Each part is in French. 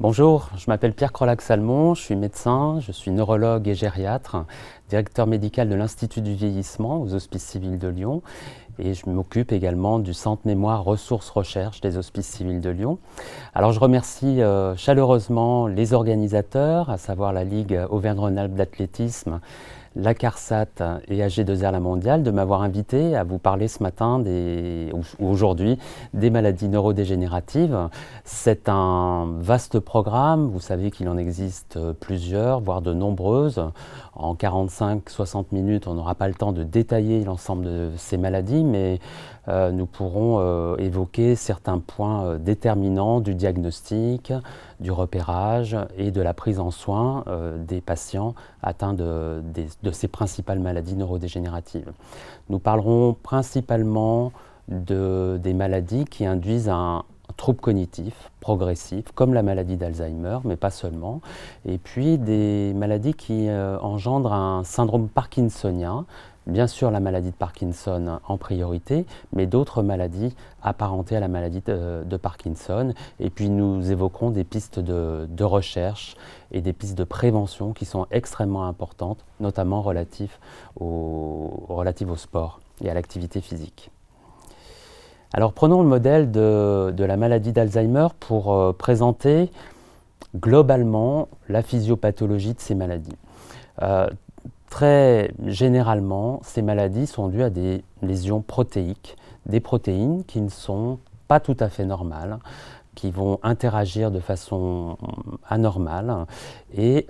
Bonjour, je m'appelle Pierre Crolac-Salmon, je suis médecin, je suis neurologue et gériatre, directeur médical de l'Institut du vieillissement aux Hospices civils de Lyon et je m'occupe également du Centre Mémoire Ressources Recherche des Hospices civils de Lyon. Alors je remercie chaleureusement les organisateurs, à savoir la Ligue Auvergne-Rhône-Alpes d'athlétisme, la CARSAT et AG2R La Mondiale de m'avoir invité à vous parler ce matin ou aujourd'hui des maladies neurodégénératives. C'est un vaste programme, vous savez qu'il en existe plusieurs, voire de nombreuses. En 45-60 minutes, on n'aura pas le temps de détailler l'ensemble de ces maladies, mais nous pourrons évoquer certains points déterminants du diagnostic, du repérage et de la prise en soin des patients atteints de ces principales maladies neurodégénératives. Nous parlerons principalement des maladies qui induisent un trouble cognitif progressif, comme la maladie d'Alzheimer, mais pas seulement, et puis des maladies qui engendrent un syndrome parkinsonien, bien sûr la maladie de Parkinson en priorité, mais d'autres maladies apparentées à la maladie de Parkinson. Et puis nous évoquerons des pistes de recherche et des pistes de prévention qui sont extrêmement importantes, notamment relatives au sport et à l'activité physique. Alors prenons le modèle de la maladie d'Alzheimer pour présenter globalement la physiopathologie de ces maladies. Très généralement, ces maladies sont dues à des lésions protéiques, des protéines qui ne sont pas tout à fait normales, qui vont interagir de façon anormale et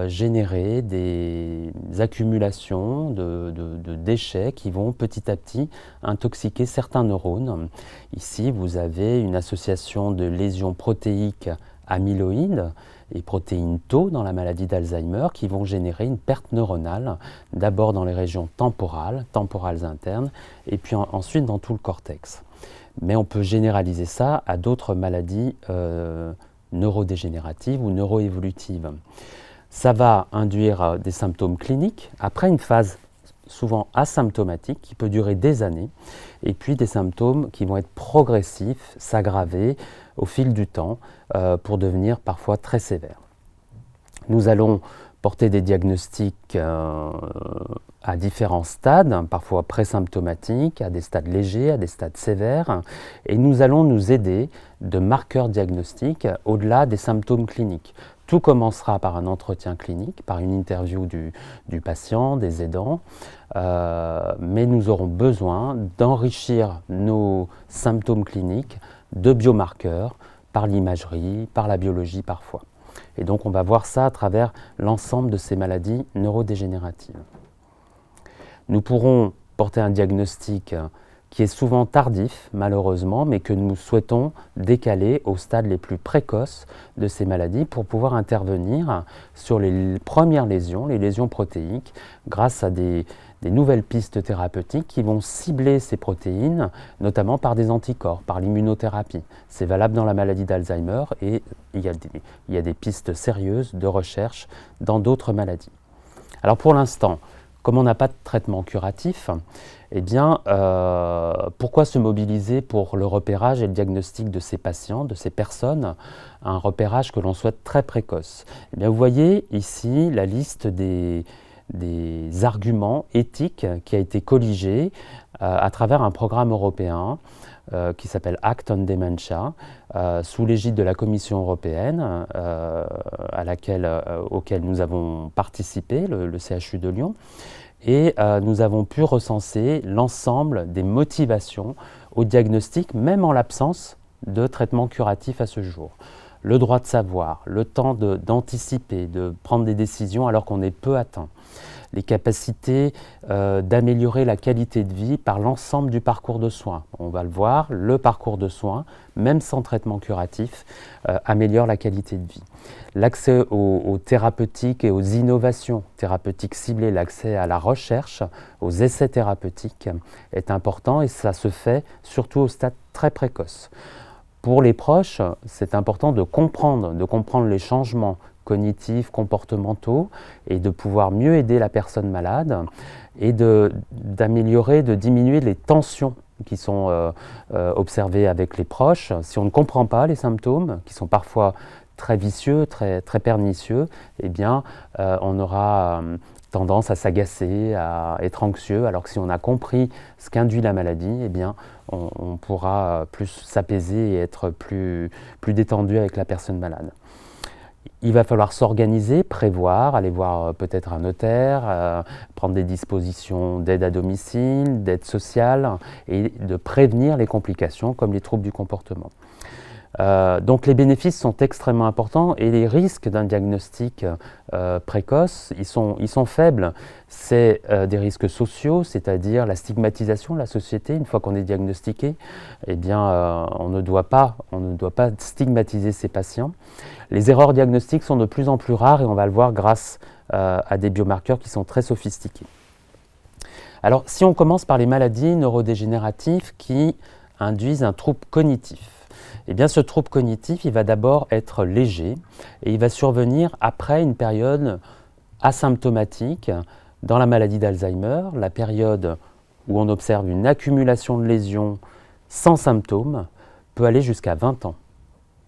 générer des accumulations de déchets qui vont petit à petit intoxiquer certains neurones. Ici, vous avez une association de lésions protéiques amyloïdes et protéines tau dans la maladie d'Alzheimer qui vont générer une perte neuronale, d'abord dans les régions temporales internes, et puis ensuite dans tout le cortex. Mais on peut généraliser ça à d'autres maladies neurodégénératives ou neuroévolutives. Ça va induire des symptômes cliniques, après une phase souvent asymptomatique qui peut durer des années, et puis des symptômes qui vont être progressifs, s'aggraver au fil du temps pour devenir parfois très sévères. Nous allons porter des diagnostics à différents stades, parfois présymptomatiques, à des stades légers, à des stades sévères, et nous allons nous aider de marqueurs diagnostiques au-delà des symptômes cliniques. Tout commencera par un entretien clinique, par une interview du patient, des aidants, mais nous aurons besoin d'enrichir nos symptômes cliniques de biomarqueurs, par l'imagerie, par la biologie parfois. Et donc on va voir ça à travers l'ensemble de ces maladies neurodégénératives. Nous pourrons porter un diagnostic qui est souvent tardif, malheureusement, mais que nous souhaitons décaler aux stades les plus précoces de ces maladies pour pouvoir intervenir sur les premières lésions, les lésions protéiques, grâce à des nouvelles pistes thérapeutiques qui vont cibler ces protéines, notamment par des anticorps, par l'immunothérapie. C'est valable dans la maladie d'Alzheimer et il y a des pistes sérieuses de recherche dans d'autres maladies. Alors pour l'instant, comme on n'a pas de traitement curatif, eh bien, pourquoi se mobiliser pour le repérage et le diagnostic de ces patients, de ces personnes, un repérage que l'on souhaite très précoce? Eh bien, vous voyez ici la liste des arguments éthiques qui a été colligé à travers un programme européen qui s'appelle Act on Dementia, sous l'égide de la Commission européenne, auquel nous avons participé, le CHU de Lyon, et nous avons pu recenser l'ensemble des motivations au diagnostic, même en l'absence de traitement curatif à ce jour. Le droit de savoir, le temps d'anticiper, de prendre des décisions alors qu'on est peu atteint, les capacités d'améliorer la qualité de vie par l'ensemble du parcours de soins. On va le voir, le parcours de soins, même sans traitement curatif, améliore la qualité de vie. L'accès aux thérapeutiques et aux innovations thérapeutiques ciblées, l'accès à la recherche, aux essais thérapeutiques est important et ça se fait surtout au stade très précoce. Pour les proches, c'est important de comprendre les changements cognitifs, comportementaux, et de pouvoir mieux aider la personne malade et d'améliorer, de diminuer les tensions qui sont observées avec les proches. Si on ne comprend pas les symptômes, qui sont parfois très vicieux, très pernicieux, eh bien, on aura tendance à s'agacer, à être anxieux, alors que si on a compris ce qu'induit la maladie, eh bien, on pourra plus s'apaiser et être plus détendu avec la personne malade. Il va falloir s'organiser, prévoir, aller voir peut-être un notaire, prendre des dispositions d'aide à domicile, d'aide sociale et de prévenir les complications comme les troubles du comportement. Donc les bénéfices sont extrêmement importants et les risques d'un diagnostic précoce, ils sont faibles. C'est des risques sociaux, c'est-à-dire la stigmatisation de la société. Une fois qu'on est diagnostiqué, eh bien, on ne doit pas stigmatiser ces patients. Les erreurs diagnostiques sont de plus en plus rares et on va le voir grâce à des biomarqueurs qui sont très sophistiqués. Alors, si on commence par les maladies neurodégénératives qui induisent un trouble cognitif, eh bien, ce trouble cognitif, il va d'abord être léger et il va survenir après une période asymptomatique dans la maladie d'Alzheimer, la période où on observe une accumulation de lésions sans symptômes peut aller jusqu'à 20 ans.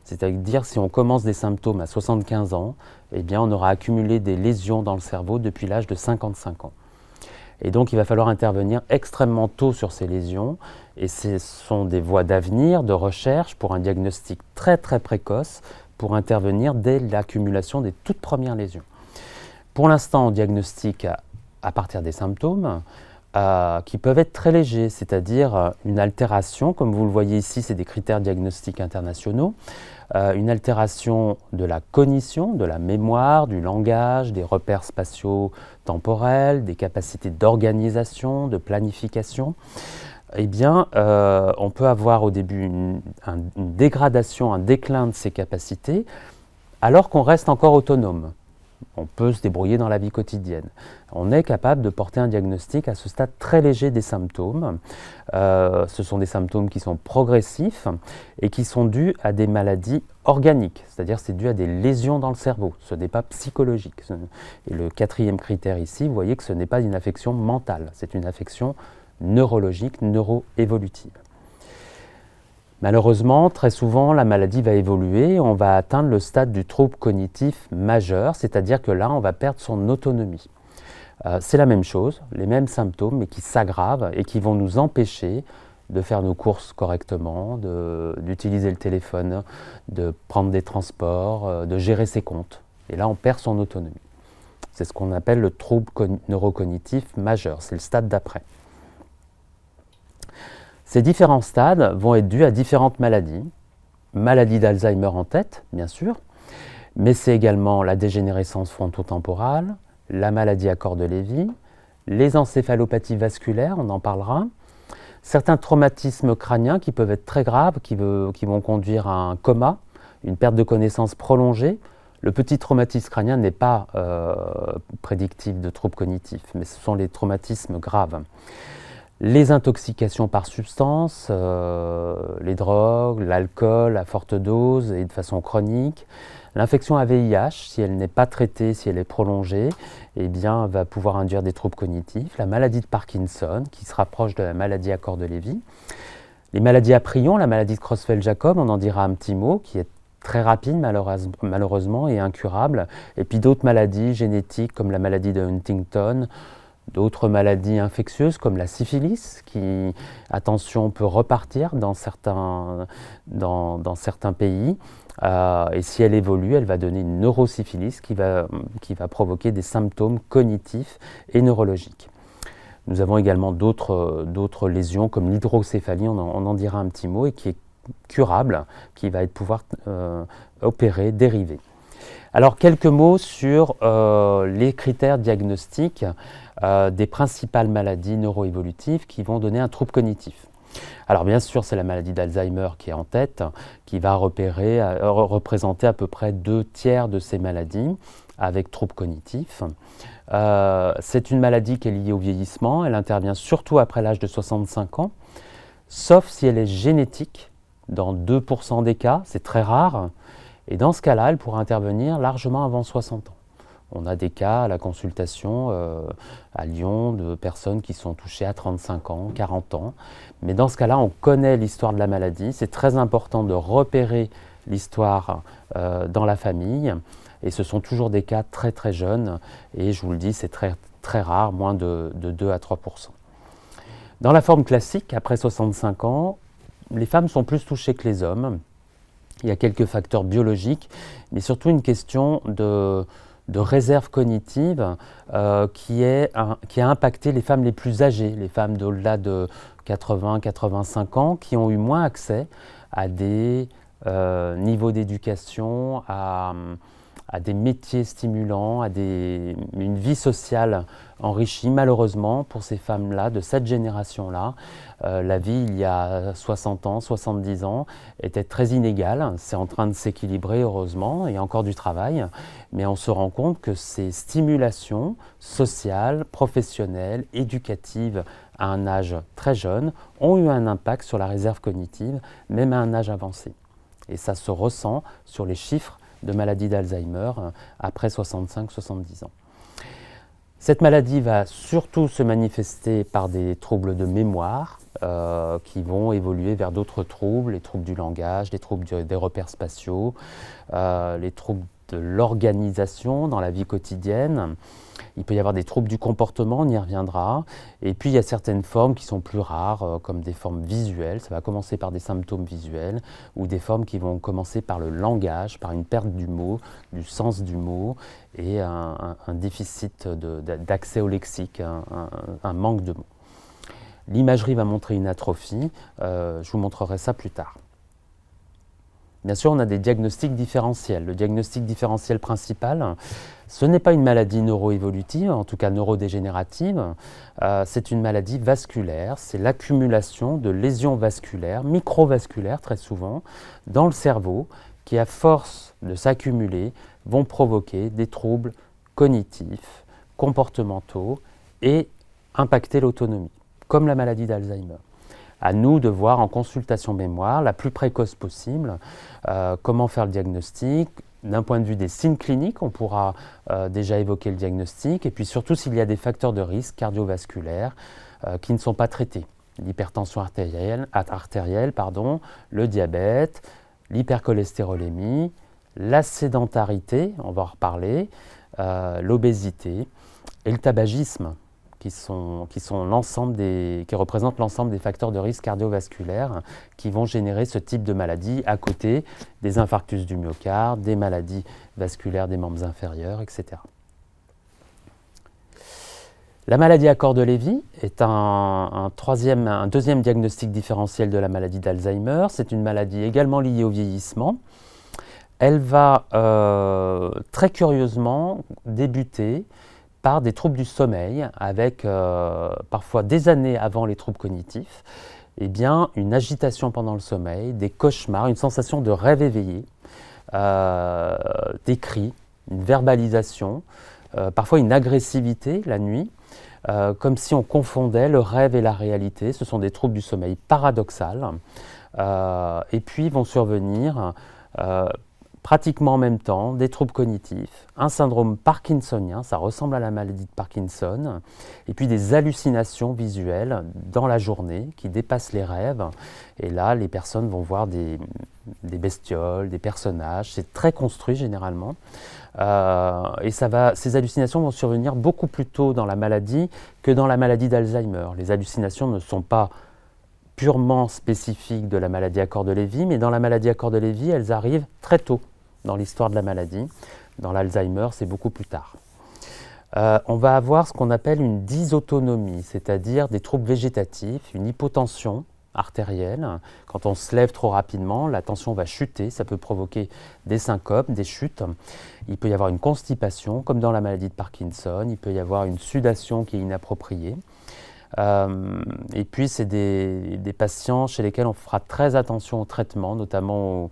C'est-à-dire, si on commence des symptômes à 75 ans, eh bien, on aura accumulé des lésions dans le cerveau depuis l'âge de 55 ans. Et donc, il va falloir intervenir extrêmement tôt sur ces lésions. Et ce sont des voies d'avenir, de recherche pour un diagnostic très précoce pour intervenir dès l'accumulation des toutes premières lésions. Pour l'instant, on diagnostique à partir des symptômes qui peuvent être très légers, c'est-à-dire une altération, comme vous le voyez ici, c'est des critères diagnostiques internationaux, une altération de la cognition, de la mémoire, du langage, des repères spatiaux temporels, des capacités d'organisation, de planification. Eh bien, on peut avoir au début une dégradation, un déclin de ces capacités, alors qu'on reste encore autonome. On peut se débrouiller dans la vie quotidienne. On est capable de porter un diagnostic à ce stade très léger des symptômes. Ce sont des symptômes qui sont progressifs et qui sont dus à des maladies organiques, c'est-à-dire c'est dû à des lésions dans le cerveau. Ce n'est pas psychologique. Et le quatrième critère ici, vous voyez que ce n'est pas une affection mentale, c'est une affection neurologique, neuroévolutive. Malheureusement, très souvent, la maladie va évoluer, on va atteindre le stade du trouble cognitif majeur, c'est-à-dire que là, on va perdre son autonomie. C'est la même chose, les mêmes symptômes, mais qui s'aggravent et qui vont nous empêcher de faire nos courses correctement, d'utiliser le téléphone, de prendre des transports, de gérer ses comptes. Et là, on perd son autonomie. C'est ce qu'on appelle le trouble neurocognitif majeur, c'est le stade d'après. Ces différents stades vont être dus à différentes maladies. Maladie d'Alzheimer en tête, bien sûr, mais c'est également la dégénérescence frontotemporale, la maladie à corps de Lévy, les encéphalopathies vasculaires, on en parlera, certains traumatismes crâniens qui peuvent être très graves, qui vont conduire à un coma, une perte de connaissance prolongée. Le petit traumatisme crânien n'est pas prédictif de troubles cognitifs, mais ce sont les traumatismes graves. Les intoxications par substances, les drogues, l'alcool à forte dose et de façon chronique. L'infection à VIH, si elle n'est pas traitée, si elle est prolongée, eh bien, va pouvoir induire des troubles cognitifs. La maladie de Parkinson, qui se rapproche de la maladie à corps de Lévy. Les maladies à prions, la maladie de Creutzfeldt-Jakob, on en dira un petit mot, qui est très rapide malheureusement et incurable. Et puis d'autres maladies génétiques comme la maladie de Huntington, d'autres maladies infectieuses comme la syphilis, qui, attention, peut repartir dans certains pays. Et si elle évolue, elle va donner une neurosyphilis qui va provoquer des symptômes cognitifs et neurologiques. Nous avons également d'autres lésions comme l'hydrocéphalie, on en dira un petit mot, et qui est curable, qui va pouvoir opérer, dériver. Alors, quelques mots sur les critères diagnostiques des principales maladies neuroévolutives qui vont donner un trouble cognitif. Alors, bien sûr, c'est la maladie d'Alzheimer qui est en tête, qui va représenter à peu près 2/3 de ces maladies avec trouble cognitif. C'est une maladie qui est liée au vieillissement, elle intervient surtout après l'âge de 65 ans, sauf si elle est génétique, dans 2% des cas, c'est très rare. Et dans ce cas-là, elle pourra intervenir largement avant 60 ans. On a des cas à la consultation à Lyon de personnes qui sont touchées à 35 ans, 40 ans. Mais dans ce cas-là, on connaît l'histoire de la maladie. C'est très important de repérer l'histoire dans la famille. Et ce sont toujours des cas très très jeunes. Et je vous le dis, c'est très, très rare, moins de 2 à 3%. Dans la forme classique, après 65 ans, les femmes sont plus touchées que les hommes. Il y a quelques facteurs biologiques, mais surtout une question de réserve cognitive qui a impacté les femmes les plus âgées, les femmes d'au-delà de 80-85 ans, qui ont eu moins accès à des niveaux d'éducation, à des métiers stimulants, à une vie sociale enrichie. Malheureusement, pour ces femmes-là, de cette génération-là, la vie, il y a 60 ans, 70 ans, était très inégale. C'est en train de s'équilibrer, heureusement, il y a encore du travail, mais on se rend compte que ces stimulations sociales, professionnelles, éducatives, à un âge très jeune, ont eu un impact sur la réserve cognitive, même à un âge avancé. Et ça se ressent sur les chiffres de maladie d'Alzheimer après 65-70 ans. Cette maladie va surtout se manifester par des troubles de mémoire qui vont évoluer vers d'autres troubles, les troubles du langage, les troubles des repères spatiaux, les troubles de l'organisation dans la vie quotidienne. Il peut y avoir des troubles du comportement, on y reviendra. Et puis il y a certaines formes qui sont plus rares, comme des formes visuelles. Ça va commencer par des symptômes visuels, ou des formes qui vont commencer par le langage, par une perte du mot, du sens du mot, et un déficit d'accès au lexique, un manque de mots. L'imagerie va montrer une atrophie. Je vous montrerai ça plus tard. Bien sûr, on a des diagnostics différentiels. Le diagnostic différentiel principal, ce n'est pas une maladie neuroévolutive, en tout cas neurodégénérative, c'est une maladie vasculaire, c'est l'accumulation de lésions vasculaires, microvasculaires très souvent, dans le cerveau, qui à force de s'accumuler, vont provoquer des troubles cognitifs, comportementaux et impacter l'autonomie, comme la maladie d'Alzheimer. À nous de voir en consultation mémoire, la plus précoce possible, comment faire le diagnostic. D'un point de vue des signes cliniques, on pourra déjà évoquer le diagnostic, et puis surtout s'il y a des facteurs de risque cardiovasculaires qui ne sont pas traités. L'hypertension artérielle, le diabète, l'hypercholestérolémie, la sédentarité, on va en reparler, l'obésité et le tabagisme, qui représentent l'ensemble des facteurs de risque cardiovasculaires qui vont générer ce type de maladie à côté des infarctus du myocarde, des maladies vasculaires des membres inférieurs, etc. La maladie à corps de Lévy est un deuxième diagnostic différentiel de la maladie d'Alzheimer. C'est une maladie également liée au vieillissement. Elle va très curieusement débuter par des troubles du sommeil, avec parfois des années avant les troubles cognitifs, une agitation pendant le sommeil, des cauchemars, une sensation de rêve éveillé, des cris, une verbalisation, parfois une agressivité la nuit, comme si on confondait le rêve et la réalité. Ce sont des troubles du sommeil paradoxal. Et puis vont survenir pratiquement en même temps, des troubles cognitifs, un syndrome parkinsonien, ça ressemble à la maladie de Parkinson, et puis des hallucinations visuelles dans la journée qui dépassent les rêves. Et là, les personnes vont voir des bestioles, des personnages, c'est très construit généralement. Et ces hallucinations vont survenir beaucoup plus tôt dans la maladie que dans la maladie d'Alzheimer. Les hallucinations ne sont pas purement spécifiques de la maladie à corps de Lévy, mais dans la maladie à corps de Lévy, elles arrivent très tôt dans l'histoire de la maladie. Dans l'Alzheimer, c'est beaucoup plus tard. On va avoir ce qu'on appelle une dysautonomie, c'est-à-dire des troubles végétatifs, une hypotension artérielle. Quand on se lève trop rapidement, la tension va chuter, ça peut provoquer des syncopes, des chutes. Il peut y avoir une constipation, comme dans la maladie de Parkinson, il peut y avoir une sudation qui est inappropriée. Et puis, c'est des patients chez lesquels on fera très attention au traitement, notamment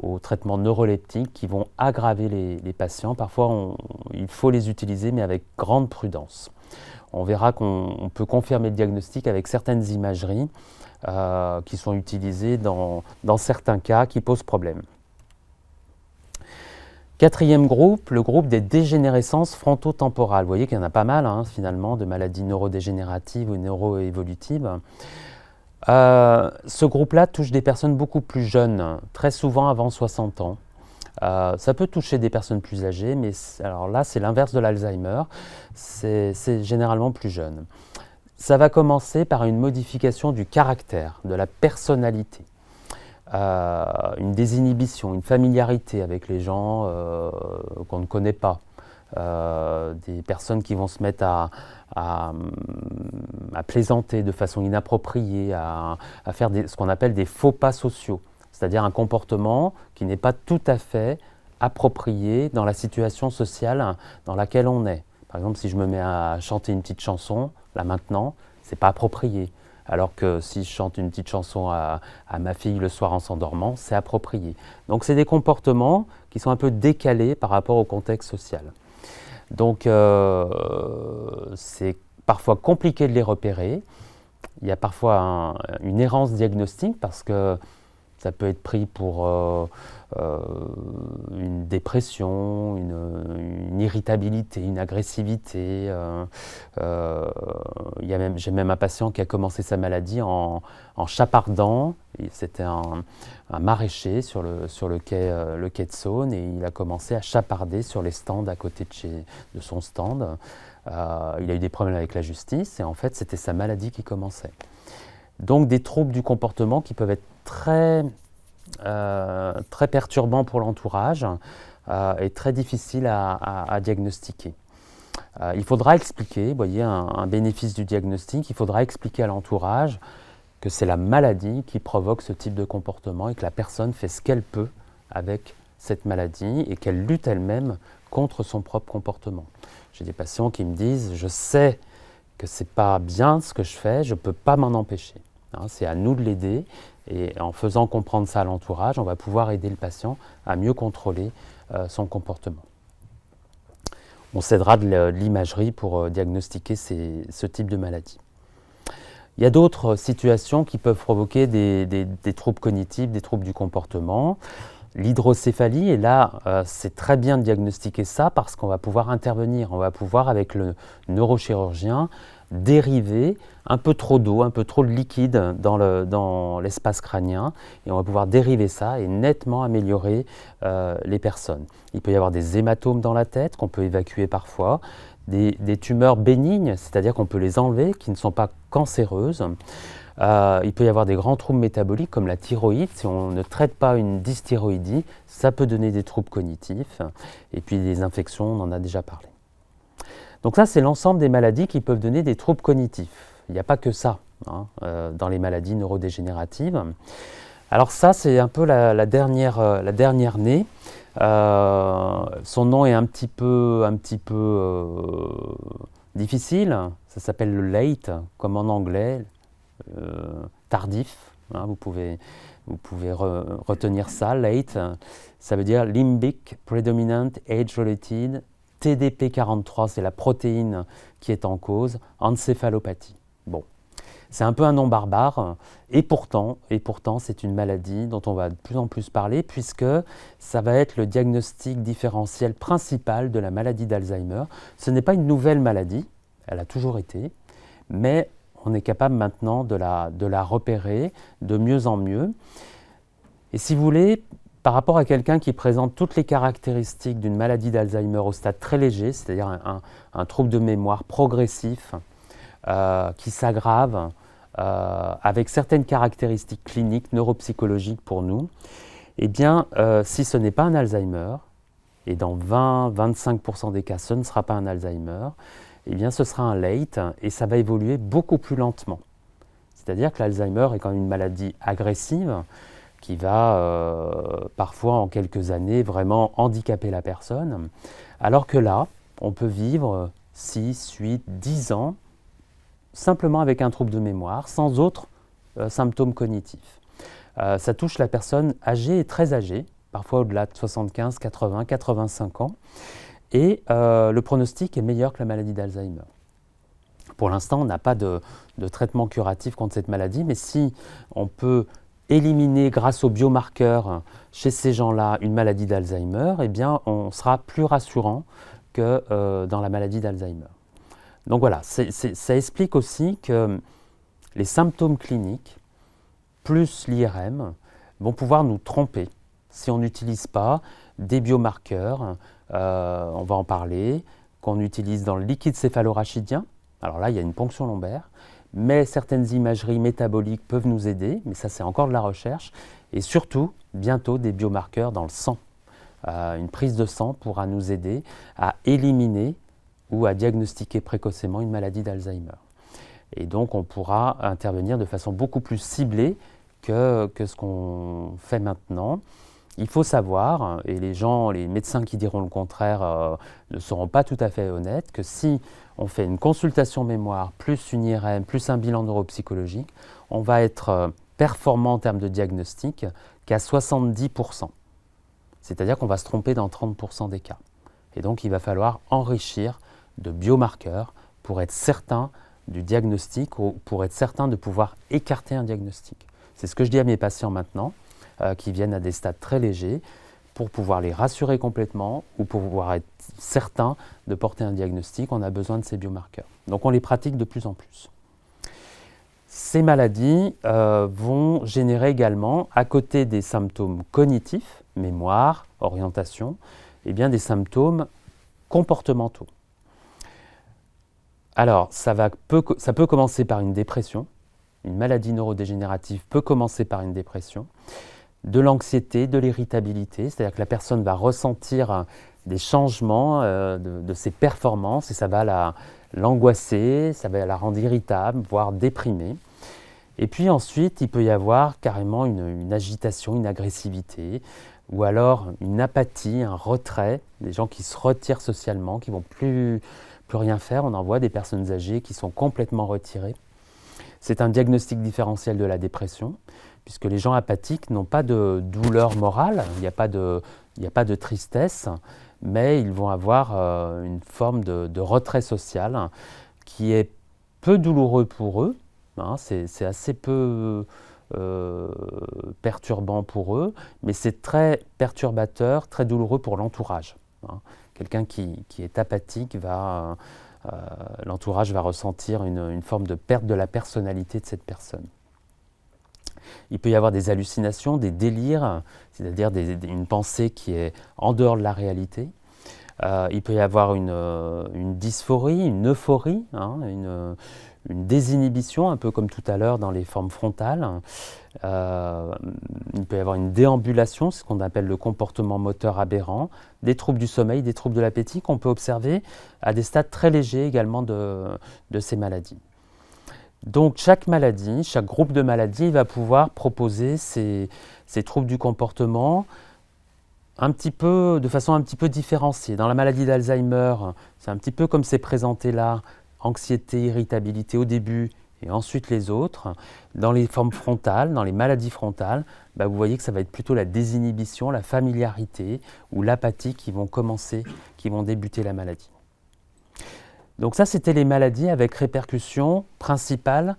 au traitement neuroleptique qui vont aggraver les patients. Parfois, il faut les utiliser, mais avec grande prudence. On verra qu'on peut confirmer le diagnostic avec certaines imageries qui sont utilisées dans certains cas qui posent problème. Quatrième groupe, le groupe des dégénérescences frontotemporales. Vous voyez qu'il y en a pas mal finalement de maladies neurodégénératives ou neuroévolutives. Ce groupe-là touche des personnes beaucoup plus jeunes, très souvent avant 60 ans. Ça peut toucher des personnes plus âgées, mais alors là, c'est l'inverse de l'Alzheimer, c'est généralement plus jeune. Ça va commencer par une modification du caractère, de la personnalité, une désinhibition, une familiarité avec les gens qu'on ne connaît pas, des personnes qui vont se mettre à plaisanter de façon inappropriée, à faire ce qu'on appelle des faux pas sociaux, c'est-à-dire un comportement qui n'est pas tout à fait approprié dans la situation sociale dans laquelle on est. Par exemple, si je me mets à chanter une petite chanson, là maintenant, c'est pas approprié. Alors que si je chante une petite chanson à ma fille le soir en s'endormant, c'est approprié. Donc c'est des comportements qui sont un peu décalés par rapport au contexte social. Donc c'est parfois compliqué de les repérer. Il y a parfois une errance diagnostique parce que ça peut être pris pour une dépression, une irritabilité, une agressivité. J'ai même un patient qui a commencé sa maladie en chapardant. C'était un maraîcher sur le quai de Saône et il a commencé à chaparder sur les stands à côté de son stand. Il a eu des problèmes avec la justice et en fait c'était sa maladie qui commençait. Donc des troubles du comportement qui peuvent être très perturbants pour l'entourage et très difficiles à diagnostiquer. Il faudra expliquer, vous voyez, un bénéfice du diagnostic, il faudra expliquer à l'entourage que c'est la maladie qui provoque ce type de comportement et que la personne fait ce qu'elle peut avec cette maladie et qu'elle lutte elle-même contre son propre comportement. J'ai des patients qui me disent « je sais que ce n'est pas bien ce que je fais, je ne peux pas m'en empêcher ». C'est à nous de l'aider et en faisant comprendre ça à l'entourage, on va pouvoir aider le patient à mieux contrôler son comportement. On s'aidera de l'imagerie pour diagnostiquer ce type de maladie. Il y a d'autres situations qui peuvent provoquer des troubles cognitifs, des troubles du comportement. L'hydrocéphalie, et là, c'est très bien de diagnostiquer ça parce qu'on va pouvoir intervenir, on va pouvoir, avec le neurochirurgien, dériver un peu trop d'eau, un peu trop de liquide dans l'espace crânien, et on va pouvoir dériver ça et nettement améliorer les personnes. Il peut y avoir des hématomes dans la tête qu'on peut évacuer parfois, des tumeurs bénignes, c'est-à-dire qu'on peut les enlever, qui ne sont pas cancéreuses. Il peut y avoir des grands troubles métaboliques comme la thyroïde. Si on ne traite pas une dysthyroïdie, ça peut donner des troubles cognitifs. Et puis des infections, on en a déjà parlé. Donc ça, c'est l'ensemble des maladies qui peuvent donner des troubles cognitifs. Il n'y a pas que ça dans les maladies neurodégénératives. Alors ça, c'est un peu la dernière née. Son nom est un petit peu difficile. Ça s'appelle le late, comme en anglais. Tardif, vous pouvez retenir ça, late, ça veut dire Limbic Predominant Age-Related, TDP43, c'est la protéine qui est en cause, encéphalopathie. Bon, c'est un peu un nom barbare, et pourtant c'est une maladie dont on va de plus en plus parler, puisque ça va être le diagnostic différentiel principal de la maladie d'Alzheimer. Ce n'est pas une nouvelle maladie, elle a toujours été, mais on est capable maintenant de la repérer de mieux en mieux. Et si vous voulez, par rapport à quelqu'un qui présente toutes les caractéristiques d'une maladie d'Alzheimer au stade très léger, c'est-à-dire un trouble de mémoire progressif qui s'aggrave avec certaines caractéristiques cliniques, neuropsychologiques pour nous, eh bien, si ce n'est pas un Alzheimer, et dans 20-25% des cas, ce ne sera pas un Alzheimer, eh bien, ce sera un late et ça va évoluer beaucoup plus lentement. C'est-à-dire que l'Alzheimer est quand même une maladie agressive qui va parfois en quelques années vraiment handicaper la personne, alors que là, on peut vivre 6, 8, 10 ans simplement avec un trouble de mémoire, sans autres symptômes cognitifs. Ça touche la personne âgée et très âgée, parfois au-delà de 75, 80, 85 ans, et le pronostic est meilleur que la maladie d'Alzheimer. Pour l'instant, on n'a pas de traitement curatif contre cette maladie, mais si on peut éliminer grâce aux biomarqueurs chez ces gens-là une maladie d'Alzheimer, eh bien, on sera plus rassurant que dans la maladie d'Alzheimer. Donc voilà, ça explique aussi que les symptômes cliniques plus l'IRM vont pouvoir nous tromper si on n'utilise pas des biomarqueurs, on va en parler, qu'on utilise dans le liquide céphalorachidien. Alors là, il y a une ponction lombaire, mais certaines imageries métaboliques peuvent nous aider, mais ça c'est encore de la recherche, et surtout, bientôt des biomarqueurs dans le sang. Une prise de sang pourra nous aider à éliminer ou à diagnostiquer précocement une maladie d'Alzheimer. Et donc on pourra intervenir de façon beaucoup plus ciblée que ce qu'on fait maintenant. Il faut savoir, et les médecins qui diront le contraire ne seront pas tout à fait honnêtes, que si on fait une consultation mémoire, plus une IRM, plus un bilan neuropsychologique, on va être performant en termes de diagnostic qu'à 70%. C'est-à-dire qu'on va se tromper dans 30% des cas. Et donc il va falloir enrichir de biomarqueurs pour être certain du diagnostic ou pour être certain de pouvoir écarter un diagnostic. C'est ce que je dis à mes patients maintenant, qui viennent à des stades très légers, pour pouvoir les rassurer complètement ou pour pouvoir être certain de porter un diagnostic, on a besoin de ces biomarqueurs. Donc on les pratique de plus en plus. Ces maladies vont générer également, à côté des symptômes cognitifs, mémoire, orientation, eh bien des symptômes comportementaux. Alors, ça peut commencer par une dépression. Une maladie neurodégénérative peut commencer par une dépression, de l'anxiété, de l'irritabilité, c'est-à-dire que la personne va ressentir des changements de ses performances et ça va l'angoisser, ça va la rendre irritable, voire déprimée. Et puis ensuite, il peut y avoir carrément une agitation, une agressivité, ou alors une apathie, un retrait, des gens qui se retirent socialement, qui ne vont plus rien faire. On en voit des personnes âgées qui sont complètement retirées. C'est un diagnostic différentiel de la dépression, puisque les gens apathiques n'ont pas de douleur morale, il n'y a pas de tristesse, mais ils vont avoir une forme de retrait social qui est peu douloureux pour eux, hein, c'est assez peu perturbant pour eux, mais c'est très perturbateur, très douloureux pour l'entourage. Hein. Quelqu'un qui est apathique l'entourage va ressentir une forme de perte de la personnalité de cette personne. Il peut y avoir des hallucinations, des délires, c'est-à-dire une pensée qui est en dehors de la réalité. Il peut y avoir une dysphorie, une euphorie, hein, une désinhibition, un peu comme tout à l'heure dans les formes frontales. Il peut y avoir une déambulation, c'est ce qu'on appelle le comportement moteur aberrant, des troubles du sommeil, des troubles de l'appétit qu'on peut observer à des stades très légers également de ces maladies. Donc chaque maladie, chaque groupe de maladies va pouvoir proposer ces troubles du comportement de façon un petit peu différenciée. Dans la maladie d'Alzheimer, c'est un petit peu comme c'est présenté là, anxiété, irritabilité au début et ensuite les autres. Dans les formes frontales, dans les maladies frontales, vous voyez que ça va être plutôt la désinhibition, la familiarité ou l'apathie qui vont débuter la maladie. Donc ça, c'était les maladies avec répercussions principales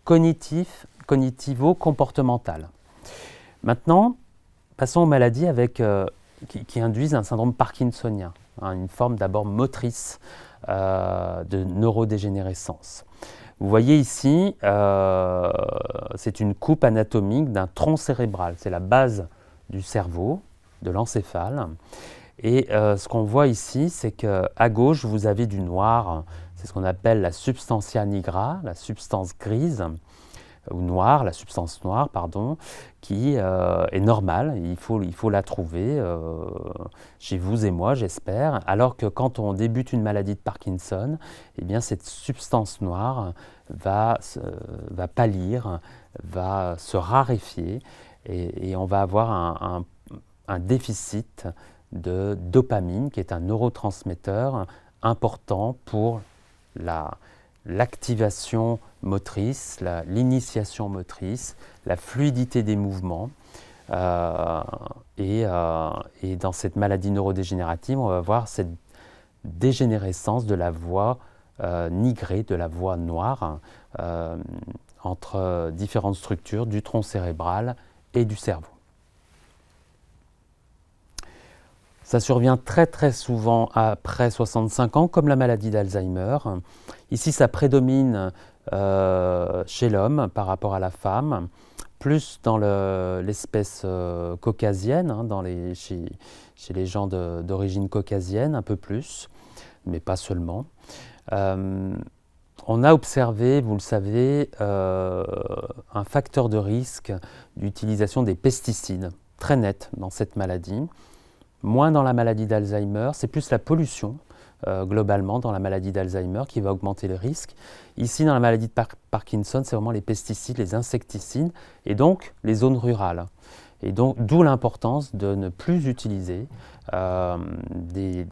cognitivo-comportementales. Maintenant, passons aux maladies qui induisent un syndrome parkinsonien, hein, une forme d'abord motrice de neurodégénérescence. Vous voyez ici, c'est une coupe anatomique d'un tronc cérébral. C'est la base du cerveau, de l'encéphale. Et ce qu'on voit ici, c'est qu'à gauche, vous avez du noir. C'est ce qu'on appelle la substantia nigra, la substance grise, ou noire, la substance noire, pardon, qui est normale. Il faut la trouver chez vous et moi, j'espère. Alors que quand on débute une maladie de Parkinson, eh bien, cette substance noire va pâlir, va se raréfier et on va avoir un déficit de dopamine, qui est un neurotransmetteur important pour l'activation motrice, l'initiation motrice, la fluidité des mouvements. Et dans cette maladie neurodégénérative, on va voir cette dégénérescence de la voie nigrée, de la voie noire, entre différentes structures du tronc cérébral et du cerveau. Ça survient très très souvent après 65 ans, comme la maladie d'Alzheimer. Ici, ça prédomine chez l'homme par rapport à la femme. plus dans l'espèce caucasienne, hein, chez les gens d'origine caucasienne, un peu plus, mais pas seulement. On a observé, vous le savez, un facteur de risque d'utilisation des pesticides, très net dans cette maladie. Moins dans la maladie d'Alzheimer, c'est plus la pollution, globalement, dans la maladie d'Alzheimer qui va augmenter le risque. Ici, dans la maladie de Parkinson, c'est vraiment les pesticides, les insecticides, et donc les zones rurales. Et donc, d'où l'importance de ne plus utiliser des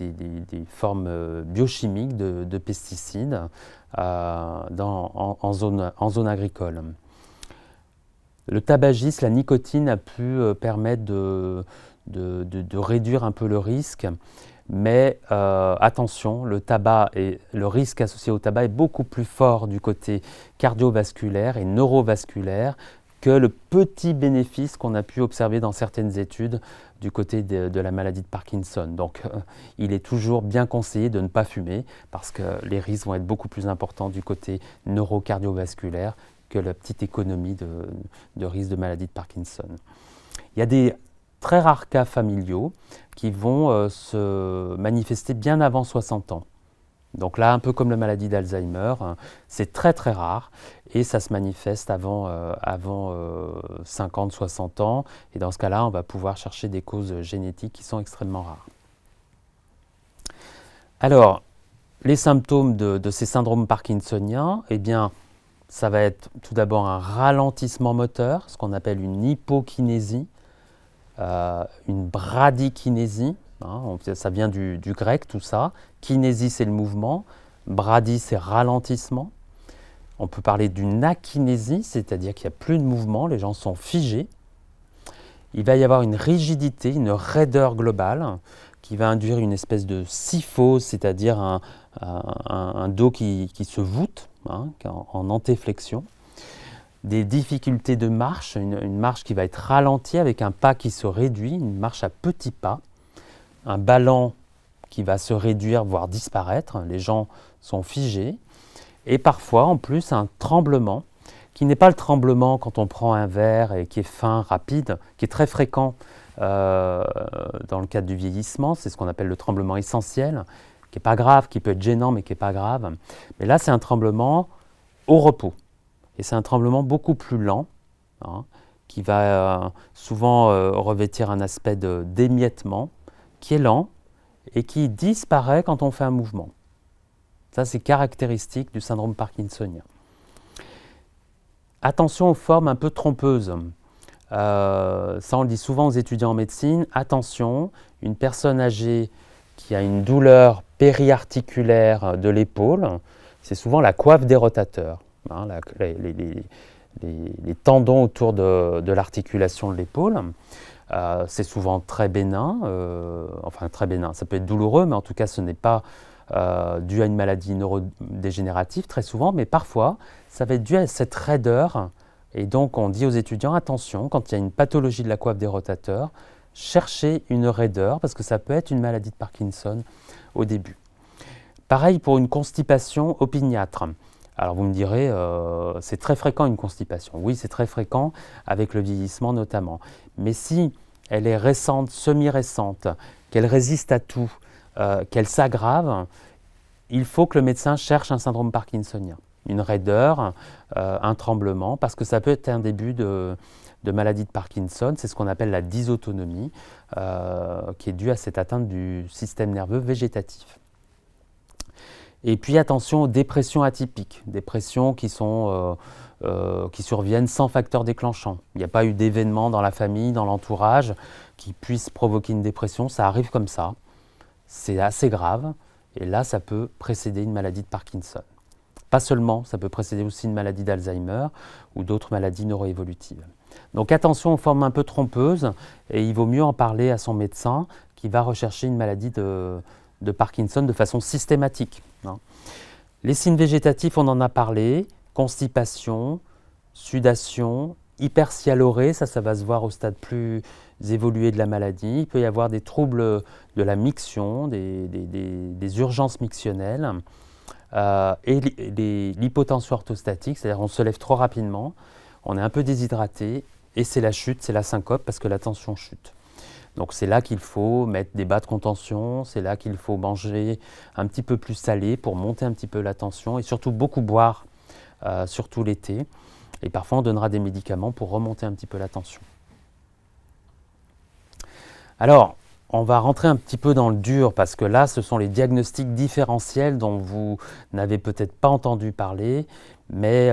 formes biochimiques de pesticides en zone agricole. Le tabagisme, la nicotine a pu permettre de réduire un peu le risque, mais attention, le risque associé au tabac est beaucoup plus fort du côté cardiovasculaire et neurovasculaire que le petit bénéfice qu'on a pu observer dans certaines études du côté de la maladie de Parkinson. Donc, il est toujours bien conseillé de ne pas fumer parce que les risques vont être beaucoup plus importants du côté neurocardiovasculaire que la petite économie de risque de maladie de Parkinson. Il y a des très rares cas familiaux qui vont se manifester bien avant 60 ans. Donc là, un peu comme la maladie d'Alzheimer, c'est très très rare et ça se manifeste avant 50, 60 ans. Et dans ce cas-là, on va pouvoir chercher des causes génétiques qui sont extrêmement rares. Alors, les symptômes de ces syndromes parkinsoniens, eh bien, ça va être tout d'abord un ralentissement moteur, ce qu'on appelle une hypokinésie, une bradykinésie. Ça vient du grec, tout ça. Kinésie, c'est le mouvement. Brady, c'est ralentissement. On peut parler d'une akinésie, c'est-à-dire qu'il n'y a plus de mouvement, les gens sont figés. Il va y avoir une rigidité, une raideur globale qui va induire une espèce de syphose, c'est-à-dire un dos qui se voûte, en antéflexion. Des difficultés de marche, une marche qui va être ralentie avec un pas qui se réduit, une marche à petits pas. Un ballon qui va se réduire, voire disparaître. Les gens sont figés. Et parfois, en plus, un tremblement, qui n'est pas le tremblement quand on prend un verre et qui est fin, rapide, qui est très fréquent dans le cadre du vieillissement. C'est ce qu'on appelle le tremblement essentiel, qui n'est pas grave, qui peut être gênant, mais qui n'est pas grave. Mais là, c'est un tremblement au repos. Et c'est un tremblement beaucoup plus lent, qui va souvent revêtir un aspect d'émiettement, qui est lent et qui disparaît quand on fait un mouvement. Ça, c'est caractéristique du syndrome parkinsonien. Attention aux formes un peu trompeuses. Ça, on le dit souvent aux étudiants en médecine. Attention, une personne âgée qui a une douleur périarticulaire de l'épaule, c'est souvent la coiffe des rotateurs. Les tendons autour de l'articulation de l'épaule. C'est souvent très bénin, très bénin, ça peut être douloureux, mais en tout cas ce n'est pas dû à une maladie neurodégénérative très souvent, mais parfois ça va être dû à cette raideur, et donc on dit aux étudiants, attention, quand il y a une pathologie de la coiffe des rotateurs, cherchez une raideur, parce que ça peut être une maladie de Parkinson au début. Pareil pour une constipation opiniâtre. Alors vous me direz, c'est très fréquent une constipation. Oui, c'est très fréquent avec le vieillissement notamment. Mais si elle est récente, semi-récente, qu'elle résiste à tout, qu'elle s'aggrave, il faut que le médecin cherche un syndrome parkinsonien. Une raideur, un tremblement, parce que ça peut être un début de maladie de Parkinson. C'est ce qu'on appelle la dysautonomie, qui est due à cette atteinte du système nerveux végétatif. Et puis attention aux dépressions atypiques, dépressions qui surviennent sans facteur déclenchant. Il n'y a pas eu d'événement dans la famille, dans l'entourage, qui puisse provoquer une dépression. Ça arrive comme ça, c'est assez grave, et là ça peut précéder une maladie de Parkinson. Pas seulement, ça peut précéder aussi une maladie d'Alzheimer ou d'autres maladies neuroévolutives. Donc attention aux formes un peu trompeuses, et il vaut mieux en parler à son médecin qui va rechercher une maladie de Parkinson de façon systématique. Les signes végétatifs, on en a parlé, constipation, sudation, hypersialorée, ça va se voir au stade plus évolué de la maladie. Il peut y avoir des troubles de la miction, des urgences mictionnelles, et l'hypotension orthostatique, c'est-à-dire on se lève trop rapidement, on est un peu déshydraté et c'est la chute, c'est la syncope parce que la tension chute. Donc c'est là qu'il faut mettre des bas de contention, c'est là qu'il faut manger un petit peu plus salé pour monter un petit peu la tension et surtout beaucoup boire, surtout l'été. Et parfois on donnera des médicaments pour remonter un petit peu la tension. Alors, on va rentrer un petit peu dans le dur parce que là, ce sont les diagnostics différentiels dont vous n'avez peut-être pas entendu parler, mais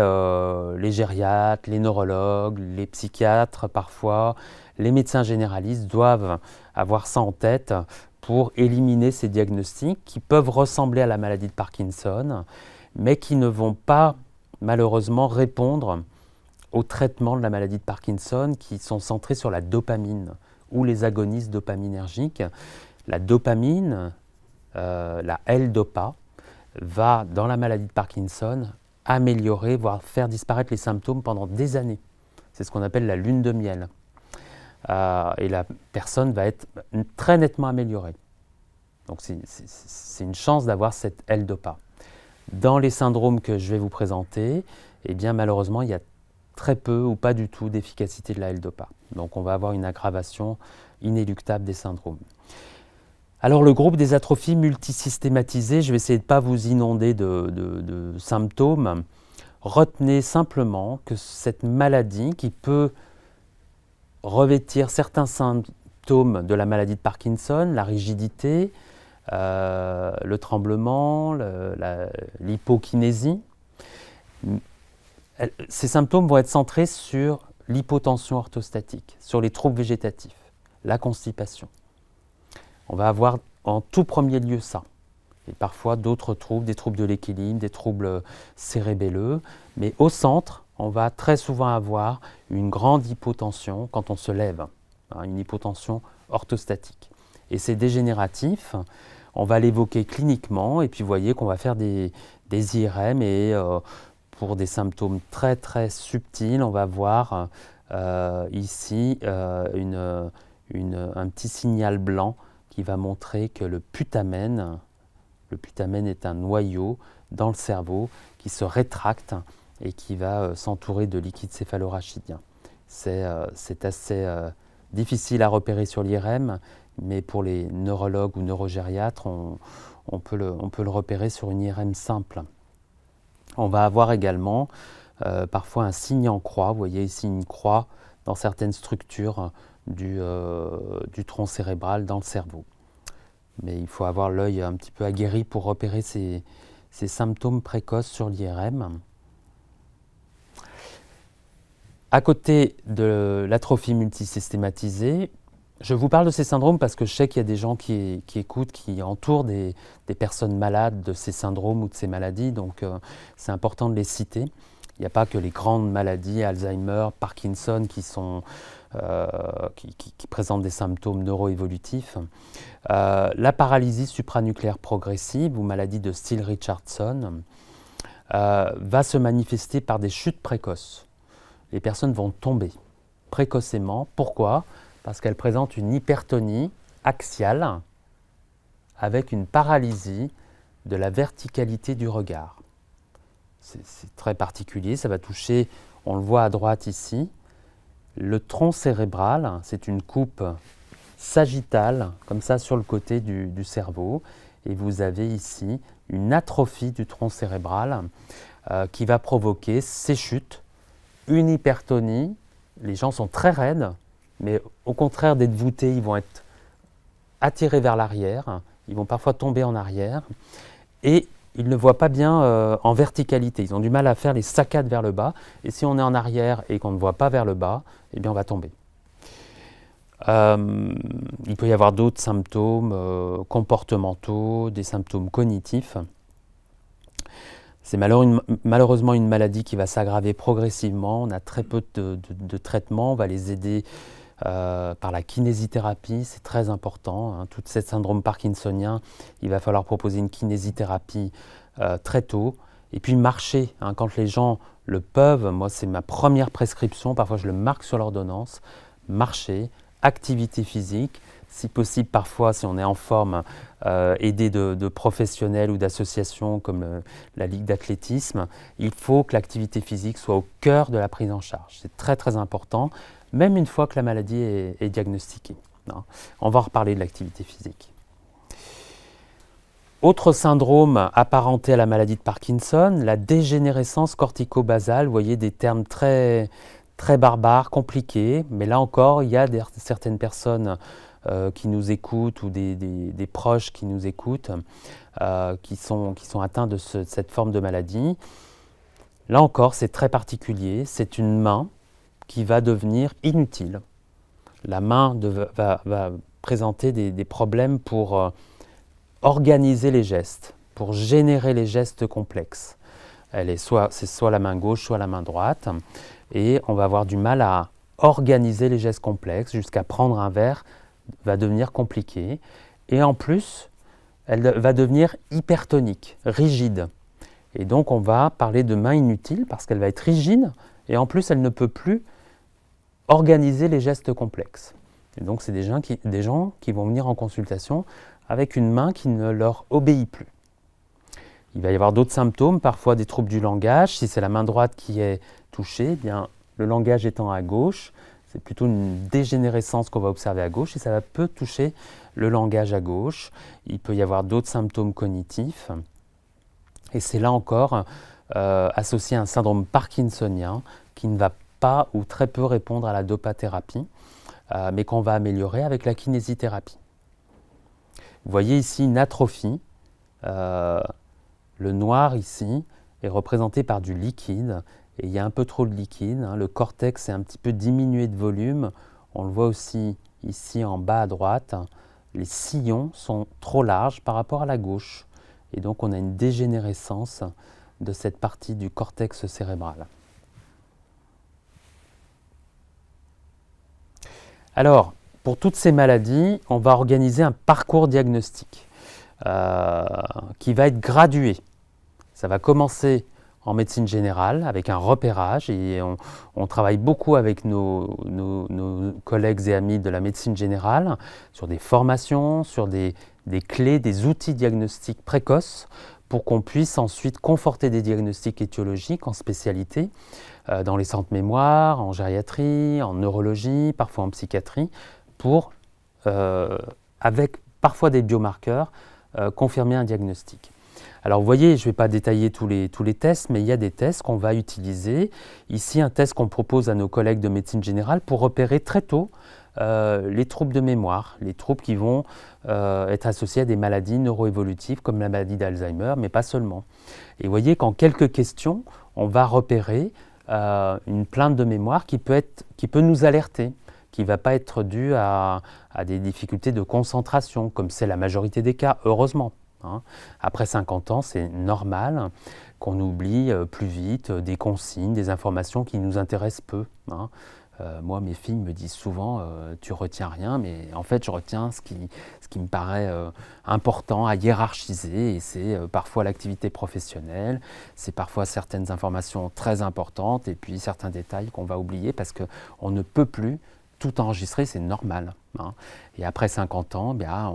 les gériatres, les neurologues, les psychiatres parfois, les médecins généralistes doivent avoir ça en tête pour éliminer ces diagnostics qui peuvent ressembler à la maladie de Parkinson, mais qui ne vont pas malheureusement répondre au traitement de la maladie de Parkinson qui sont centrés sur la dopamine ou les agonistes dopaminergiques. La dopamine, la L-Dopa, va dans la maladie de Parkinson améliorer, voire faire disparaître les symptômes pendant des années. C'est ce qu'on appelle la lune de miel. Et la personne va être très nettement améliorée. Donc c'est une chance d'avoir cette L-Dopa. Dans les syndromes que je vais vous présenter, eh bien malheureusement il y a très peu ou pas du tout d'efficacité de la L-Dopa. Donc on va avoir une aggravation inéluctable des syndromes. Alors le groupe des atrophies multisystématisées, je vais essayer de ne pas vous inonder de symptômes. Retenez simplement que cette maladie qui peut revêtir certains symptômes de la maladie de Parkinson, la rigidité, le tremblement, l'hypokinésie, ces symptômes vont être centrés sur l'hypotension orthostatique, sur les troubles végétatifs, la constipation. On va avoir en tout premier lieu ça. Et parfois d'autres troubles, des troubles de l'équilibre, des troubles cérébelleux. Mais au centre, on va très souvent avoir une grande hypotension quand on se lève, une hypotension orthostatique. Et c'est dégénératif. On va l'évoquer cliniquement et puis vous voyez qu'on va faire des IRM et pour des symptômes très très subtils, on va voir ici un petit signal blanc qui va montrer que le putamène est un noyau dans le cerveau qui se rétracte et qui va s'entourer de liquide céphalorachidien. C'est assez difficile à repérer sur l'IRM, mais pour les neurologues ou neurogériatres, on peut le repérer sur une IRM simple. On va avoir également parfois un signe en croix. Vous voyez ici une croix dans certaines structures du tronc cérébral dans le cerveau. Mais il faut avoir l'œil un petit peu aguerri pour repérer ces symptômes précoces sur l'IRM. À côté de l'atrophie multisystématisée, je vous parle de ces syndromes parce que je sais qu'il y a des gens qui écoutent, qui entourent des personnes malades de ces syndromes ou de ces maladies, donc c'est important de les citer. Il n'y a pas que les grandes maladies, Alzheimer, Parkinson, qui présentent des symptômes neuroévolutifs. La paralysie supranucléaire progressive ou maladie de Steele-Richardson va se manifester par des chutes précoces. Les personnes vont tomber précocement. Pourquoi ? Parce qu'elles présentent une hypertonie axiale avec une paralysie de la verticalité du regard. C'est très particulier, ça va toucher, on le voit à droite ici, le tronc cérébral, c'est une coupe sagittale, comme ça sur le côté du cerveau, et vous avez ici une atrophie du tronc cérébral qui va provoquer ces chutes, une hypertonie, les gens sont très raides, mais au contraire d'être voûtés, ils vont être attirés vers l'arrière, ils vont parfois tomber en arrière, et ils ne voient pas bien en verticalité, ils ont du mal à faire les saccades vers le bas, et si on est en arrière et qu'on ne voit pas vers le bas, eh bien on va tomber. Il peut y avoir d'autres symptômes comportementaux, des symptômes cognitifs. C'est malheureusement une maladie qui va s'aggraver progressivement, on a très peu de traitements, on va les aider par la kinésithérapie, c'est très important. Tout ce syndrome parkinsonien, il va falloir proposer une kinésithérapie très tôt. Et puis marcher, quand les gens le peuvent, moi c'est ma première prescription, parfois je le marque sur l'ordonnance, marcher, activité physique, si possible parfois si on est en forme, aidé de professionnels ou d'associations comme la Ligue d'athlétisme, il faut que l'activité physique soit au cœur de la prise en charge. C'est très très important. même une fois que la maladie est diagnostiquée. Hein. On va reparler de l'activité physique. Autre syndrome apparenté à la maladie de Parkinson, la dégénérescence cortico-basale. Vous voyez des termes très, très barbares, compliqués, mais là encore, il y a certaines personnes qui nous écoutent ou des proches qui nous écoutent qui sont atteints de cette forme de maladie. Là encore, c'est très particulier. C'est une main qui va devenir inutile. La main va présenter des problèmes pour organiser les gestes, pour générer les gestes complexes. C'est soit la main gauche, soit la main droite. Et on va avoir du mal à organiser les gestes complexes jusqu'à prendre un verre va devenir compliqué. Et en plus, elle va devenir hypertonique, rigide. Et donc on va parler de main inutile parce qu'elle va être rigide et en plus elle ne peut plus organiser les gestes complexes. Et donc c'est des gens qui vont venir en consultation avec une main qui ne leur obéit plus. Il va y avoir d'autres symptômes, parfois des troubles du langage. Si c'est la main droite qui est touchée, eh bien, le langage étant à gauche, c'est plutôt une dégénérescence qu'on va observer à gauche et ça peut toucher le langage à gauche. Il peut y avoir d'autres symptômes cognitifs. Et c'est là encore associé à un syndrome parkinsonien qui ne va pas ou très peu répondre à la dopathérapie, mais qu'on va améliorer avec la kinésithérapie. Vous voyez ici une atrophie. Le noir ici est représenté par du liquide et il y a un peu trop de liquide. Hein. Le cortex est un petit peu diminué de volume. On le voit aussi ici en bas à droite. Les sillons sont trop larges par rapport à la gauche. Et donc on a une dégénérescence de cette partie du cortex cérébral. Alors, pour toutes ces maladies, on va organiser un parcours diagnostique qui va être gradué. Ça va commencer en médecine générale avec un repérage et on travaille beaucoup avec nos collègues et amis de la médecine générale sur des formations, sur des clés, des outils diagnostiques précoces pour qu'on puisse ensuite conforter des diagnostics étiologiques en spécialité dans les centres mémoire, en gériatrie, en neurologie, parfois en psychiatrie, pour, avec parfois des biomarqueurs, confirmer un diagnostic. Alors vous voyez, je ne vais pas détailler tous les tests, mais il y a des tests qu'on va utiliser. Ici, un test qu'on propose à nos collègues de médecine générale pour repérer très tôt les troubles de mémoire, les troubles qui vont être associés à des maladies neuroévolutives comme la maladie d'Alzheimer, mais pas seulement. Et vous voyez qu'en quelques questions, on va repérer une plainte de mémoire qui peut nous alerter, qui ne va pas être due à des difficultés de concentration, comme c'est la majorité des cas, heureusement. Hein. Après 50 ans, c'est normal qu'on oublie plus vite des consignes, des informations qui nous intéressent peu. Hein. Moi, mes filles me disent souvent tu retiens rien, mais en fait, je retiens ce qui me paraît important à hiérarchiser, et c'est parfois l'activité professionnelle, c'est parfois certaines informations très importantes, et puis certains détails qu'on va oublier parce qu'on ne peut plus tout enregistrer, c'est normal. Hein. Et après 50 ans, bien,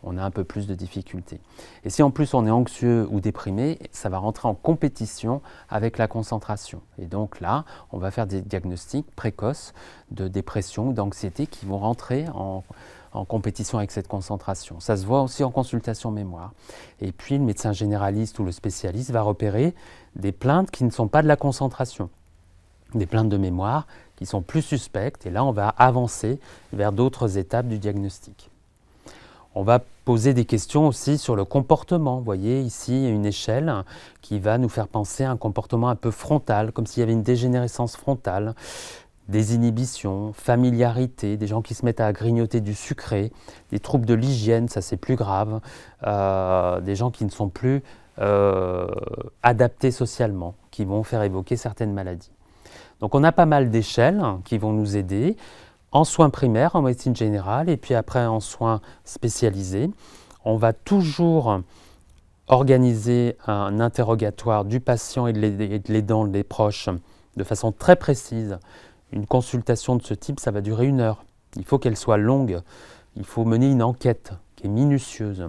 on a un peu plus de difficultés. Et si en plus on est anxieux ou déprimé, ça va rentrer en compétition avec la concentration. Et donc là, on va faire des diagnostics précoces de dépression ou d'anxiété qui vont rentrer en compétition avec cette concentration. Ça se voit aussi en consultation mémoire. Et puis le médecin généraliste ou le spécialiste va repérer des plaintes qui ne sont pas de la concentration, des plaintes de mémoire qui sont plus suspectes, et là on va avancer vers d'autres étapes du diagnostic. On va poser des questions aussi sur le comportement. Vous voyez ici une échelle qui va nous faire penser à un comportement un peu frontal, comme s'il y avait une dégénérescence frontale, des inhibitions, familiarité, des gens qui se mettent à grignoter du sucré, des troubles de l'hygiène, ça c'est plus grave, des gens qui ne sont plus adaptés socialement, qui vont faire évoquer certaines maladies. Donc on a pas mal d'échelles qui vont nous aider en soins primaires, en médecine générale, et puis après en soins spécialisés. On va toujours organiser un interrogatoire du patient et de l'aidant, des proches, de façon très précise. Une consultation de ce type, ça va durer 1 heure. Il faut qu'elle soit longue. Il faut mener une enquête qui est minutieuse.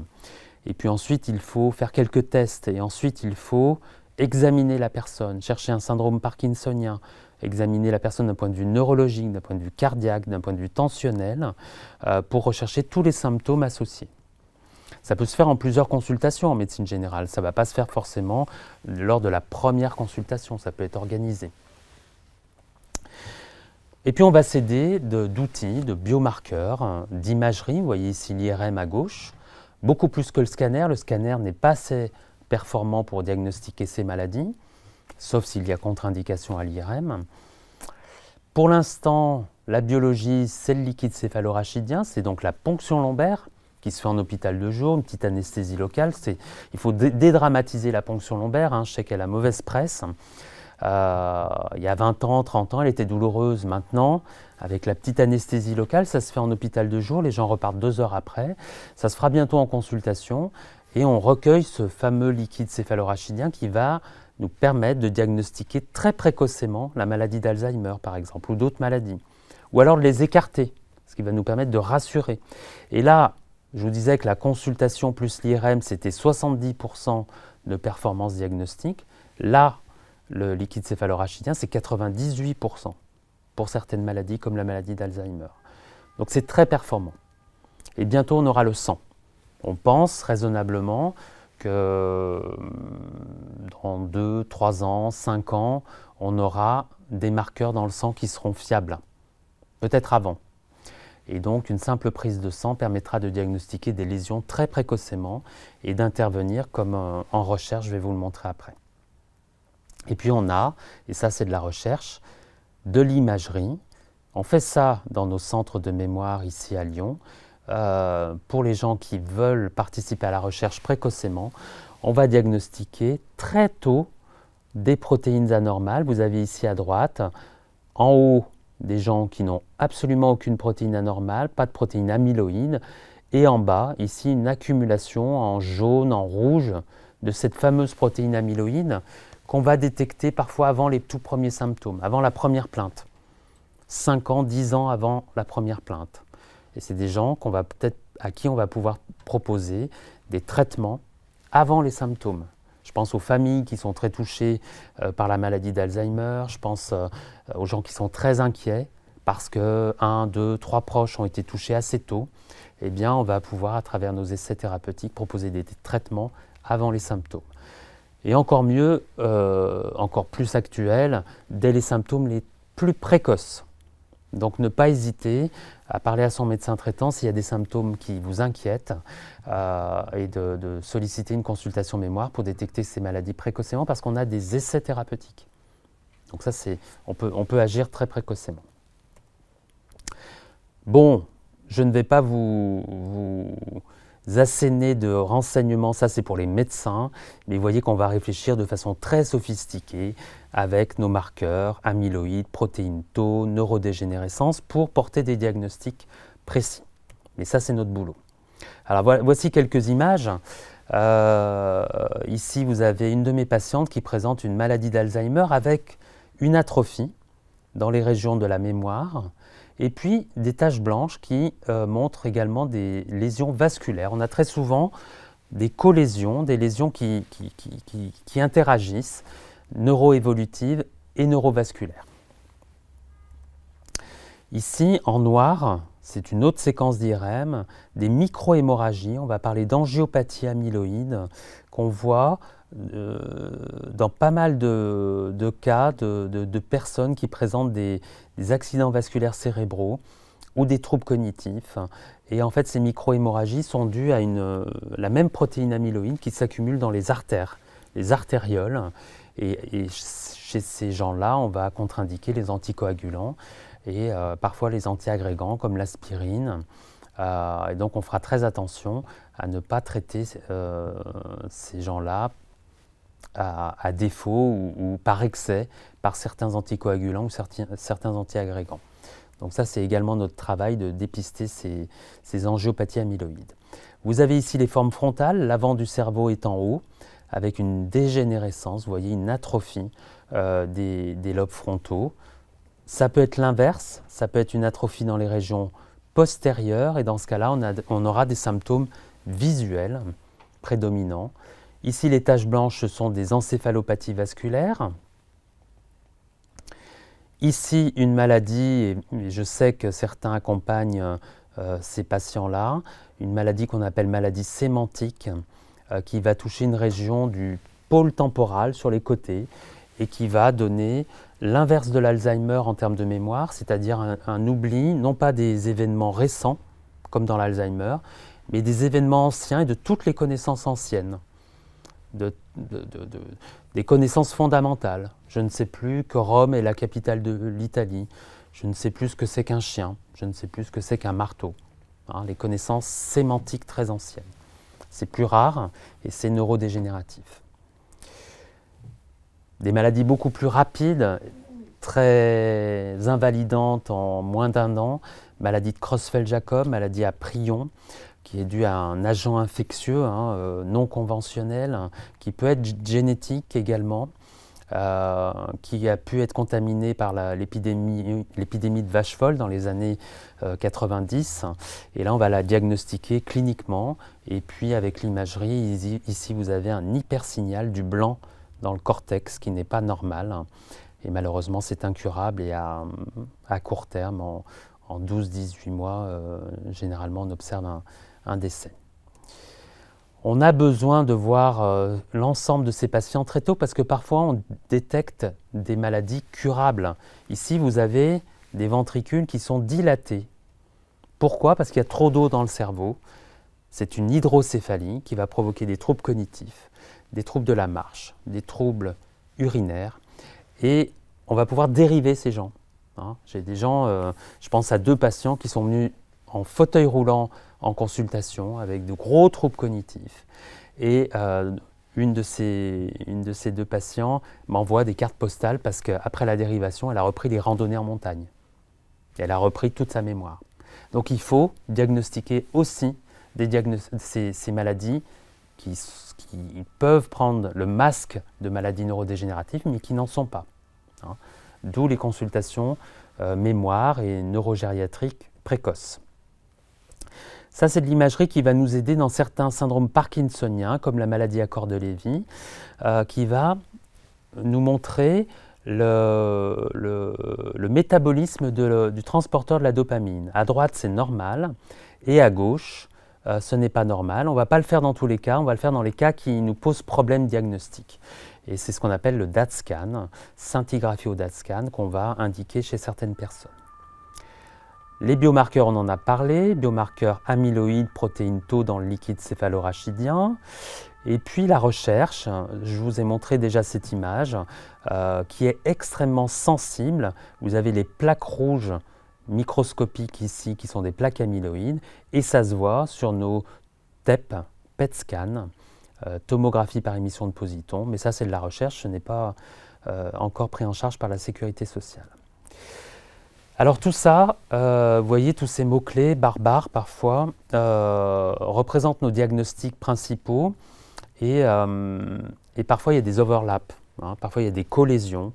Et puis ensuite, il faut faire quelques tests. Et ensuite, il faut examiner la personne, chercher un syndrome parkinsonien, examiner la personne d'un point de vue neurologique, d'un point de vue cardiaque, d'un point de vue tensionnel, pour rechercher tous les symptômes associés. Ça peut se faire en plusieurs consultations en médecine générale. Ça ne va pas se faire forcément lors de la première consultation. Ça peut être organisé. Et puis on va s'aider d'outils, de biomarqueurs, d'imagerie. Vous voyez ici l'IRM à gauche. Beaucoup plus que le scanner. Le scanner n'est pas assez performant pour diagnostiquer ces maladies, sauf s'il y a contre-indication à l'IRM. Pour l'instant, la biologie, c'est le liquide céphalorachidien, c'est donc la ponction lombaire qui se fait en hôpital de jour, une petite anesthésie locale. Il faut dédramatiser la ponction lombaire, hein. Je sais qu'elle a mauvaise presse. Il y a 20 ans, 30 ans, elle était douloureuse. Maintenant, avec la petite anesthésie locale, ça se fait en hôpital de jour, les gens repartent 2 heures après. Ça se fera bientôt en consultation et on recueille ce fameux liquide céphalorachidien qui va nous permettre de diagnostiquer très précocement la maladie d'Alzheimer, par exemple, ou d'autres maladies. Ou alors de les écarter, ce qui va nous permettre de rassurer. Et là, je vous disais que la consultation plus l'IRM, c'était 70% de performance diagnostique. Là, le liquide céphalorachidien, c'est 98% pour certaines maladies, comme la maladie d'Alzheimer. Donc c'est très performant. Et bientôt, on aura le sang. On pense raisonnablement que dans 2, 3 ans, 5 ans, on aura des marqueurs dans le sang qui seront fiables. Peut-être avant. Et donc, une simple prise de sang permettra de diagnostiquer des lésions très précocement et d'intervenir comme en recherche, je vais vous le montrer après. Et puis on a, et ça c'est de la recherche, de l'imagerie. On fait ça dans nos centres de mémoire ici à Lyon. Pour les gens qui veulent participer à la recherche précocement, on va diagnostiquer très tôt des protéines anormales. Vous avez ici à droite, en haut, des gens qui n'ont absolument aucune protéine anormale, pas de protéine amyloïde, et en bas, ici, une accumulation en jaune, en rouge, de cette fameuse protéine amyloïde qu'on va détecter parfois avant les tout premiers symptômes, avant la première plainte, 5 ans, 10 ans avant la première plainte. Et c'est des gens à qui on va pouvoir proposer des traitements avant les symptômes. Je pense aux familles qui sont très touchées par la maladie d'Alzheimer, je pense aux gens qui sont très inquiets parce que 1, 2, 3 proches ont été touchés assez tôt. Eh bien, on va pouvoir, à travers nos essais thérapeutiques, proposer des traitements avant les symptômes. Et encore mieux, encore plus actuel, dès les symptômes les plus précoces. Donc ne pas hésiter à parler à son médecin traitant s'il y a des symptômes qui vous inquiètent et de solliciter une consultation mémoire pour détecter ces maladies précocement parce qu'on a des essais thérapeutiques. Donc ça, on peut agir très précocement. Bon, je ne vais pas vous asséner de renseignements, ça c'est pour les médecins, mais vous voyez qu'on va réfléchir de façon très sophistiquée avec nos marqueurs, amyloïdes, protéines tau, neurodégénérescence, pour porter des diagnostics précis. Mais ça c'est notre boulot. Alors voici quelques images. Ici vous avez une de mes patientes qui présente une maladie d'Alzheimer avec une atrophie dans les régions de la mémoire, et puis des taches blanches qui montrent également des lésions vasculaires. On a très souvent des colésions, des lésions qui interagissent, neuroévolutives et neurovasculaires. Ici, en noir, c'est une autre séquence d'IRM, des micro-hémorragies. On va parler d'angiopathie amyloïde qu'on voit dans pas mal de cas de personnes qui présentent des accidents vasculaires cérébraux ou des troubles cognitifs. Et en fait, ces micro-hémorragies sont dues à la même protéine amyloïde qui s'accumule dans les artères, les artérioles. Et chez ces gens-là, on va contre-indiquer les anticoagulants et parfois les antiagrégants comme l'aspirine. Et donc, on fera très attention à ne pas traiter ces gens-là à défaut ou par excès par certains anticoagulants ou certains antiagrégants. Donc ça, c'est également notre travail de dépister ces angiopathies amyloïdes. Vous avez ici les formes frontales, l'avant du cerveau est en haut, avec une dégénérescence, vous voyez une atrophie des lobes frontaux. Ça peut être l'inverse, ça peut être une atrophie dans les régions postérieures, et dans ce cas-là, on aura des symptômes visuels prédominants. Ici, les taches blanches, ce sont des encéphalopathies vasculaires. Ici, une maladie, et je sais que certains accompagnent ces patients-là, une maladie qu'on appelle maladie sémantique, qui va toucher une région du pôle temporal sur les côtés et qui va donner l'inverse de l'Alzheimer en termes de mémoire, c'est-à-dire un oubli, non pas des événements récents, comme dans l'Alzheimer, mais des événements anciens et de toutes les connaissances anciennes, des connaissances fondamentales. Je ne sais plus que Rome est la capitale de l'Italie, je ne sais plus ce que c'est qu'un chien, je ne sais plus ce que c'est qu'un marteau. Les connaissances sémantiques très anciennes. C'est plus rare et c'est neurodégénératif. Des maladies beaucoup plus rapides, très invalidantes en moins d'1 an, maladie de Creutzfeldt-Jakob, maladie à prion, qui est due à un agent infectieux non conventionnel, qui peut être génétique également, qui a pu être contaminé par l'épidémie de vache folle dans les années 90. Et là, on va la diagnostiquer cliniquement. Et puis, avec l'imagerie, ici, vous avez un hypersignal du blanc dans le cortex qui n'est pas normal. Et malheureusement, c'est incurable. Et à court terme, en 12-18 mois, généralement, on observe un décès. On a besoin de voir l'ensemble de ces patients très tôt parce que parfois on détecte des maladies curables. Ici, vous avez des ventricules qui sont dilatés. Pourquoi? Parce qu'il y a trop d'eau dans le cerveau. C'est une hydrocéphalie qui va provoquer des troubles cognitifs, des troubles de la marche, des troubles urinaires. Et on va pouvoir dériver ces gens. J'ai des gens, je pense à 2 patients qui sont venus en fauteuil roulant en consultation avec de gros troubles cognitifs. Et une de ces 2 patients m'envoie des cartes postales parce qu'après la dérivation, elle a repris les randonnées en montagne. Elle a repris toute sa mémoire. Donc il faut diagnostiquer aussi ces maladies qui peuvent prendre le masque de maladies neurodégénératives mais qui n'en sont pas. D'où les consultations mémoire et neurogériatriques précoces. Ça, c'est de l'imagerie qui va nous aider dans certains syndromes parkinsoniens, comme la maladie à corps de Lévy, qui va nous montrer le métabolisme du transporteur de la dopamine. À droite, c'est normal, et à gauche, ce n'est pas normal. On ne va pas le faire dans tous les cas, on va le faire dans les cas qui nous posent problème diagnostique. Et c'est ce qu'on appelle le DaT-scan, scintigraphie au DaT-scan, qu'on va indiquer chez certaines personnes. Les biomarqueurs, on en a parlé, biomarqueurs amyloïdes, protéines tau dans le liquide céphalorachidien. Et puis la recherche, je vous ai montré déjà cette image, qui est extrêmement sensible. Vous avez les plaques rouges microscopiques ici, qui sont des plaques amyloïdes, et ça se voit sur nos TEP, PET scan, tomographie par émission de positons, mais ça c'est de la recherche, ce n'est pas encore pris en charge par la sécurité sociale. Alors tout ça, vous voyez, tous ces mots-clés, barbares parfois, représentent nos diagnostics principaux et parfois il y a des overlaps, parfois il y a des collisions.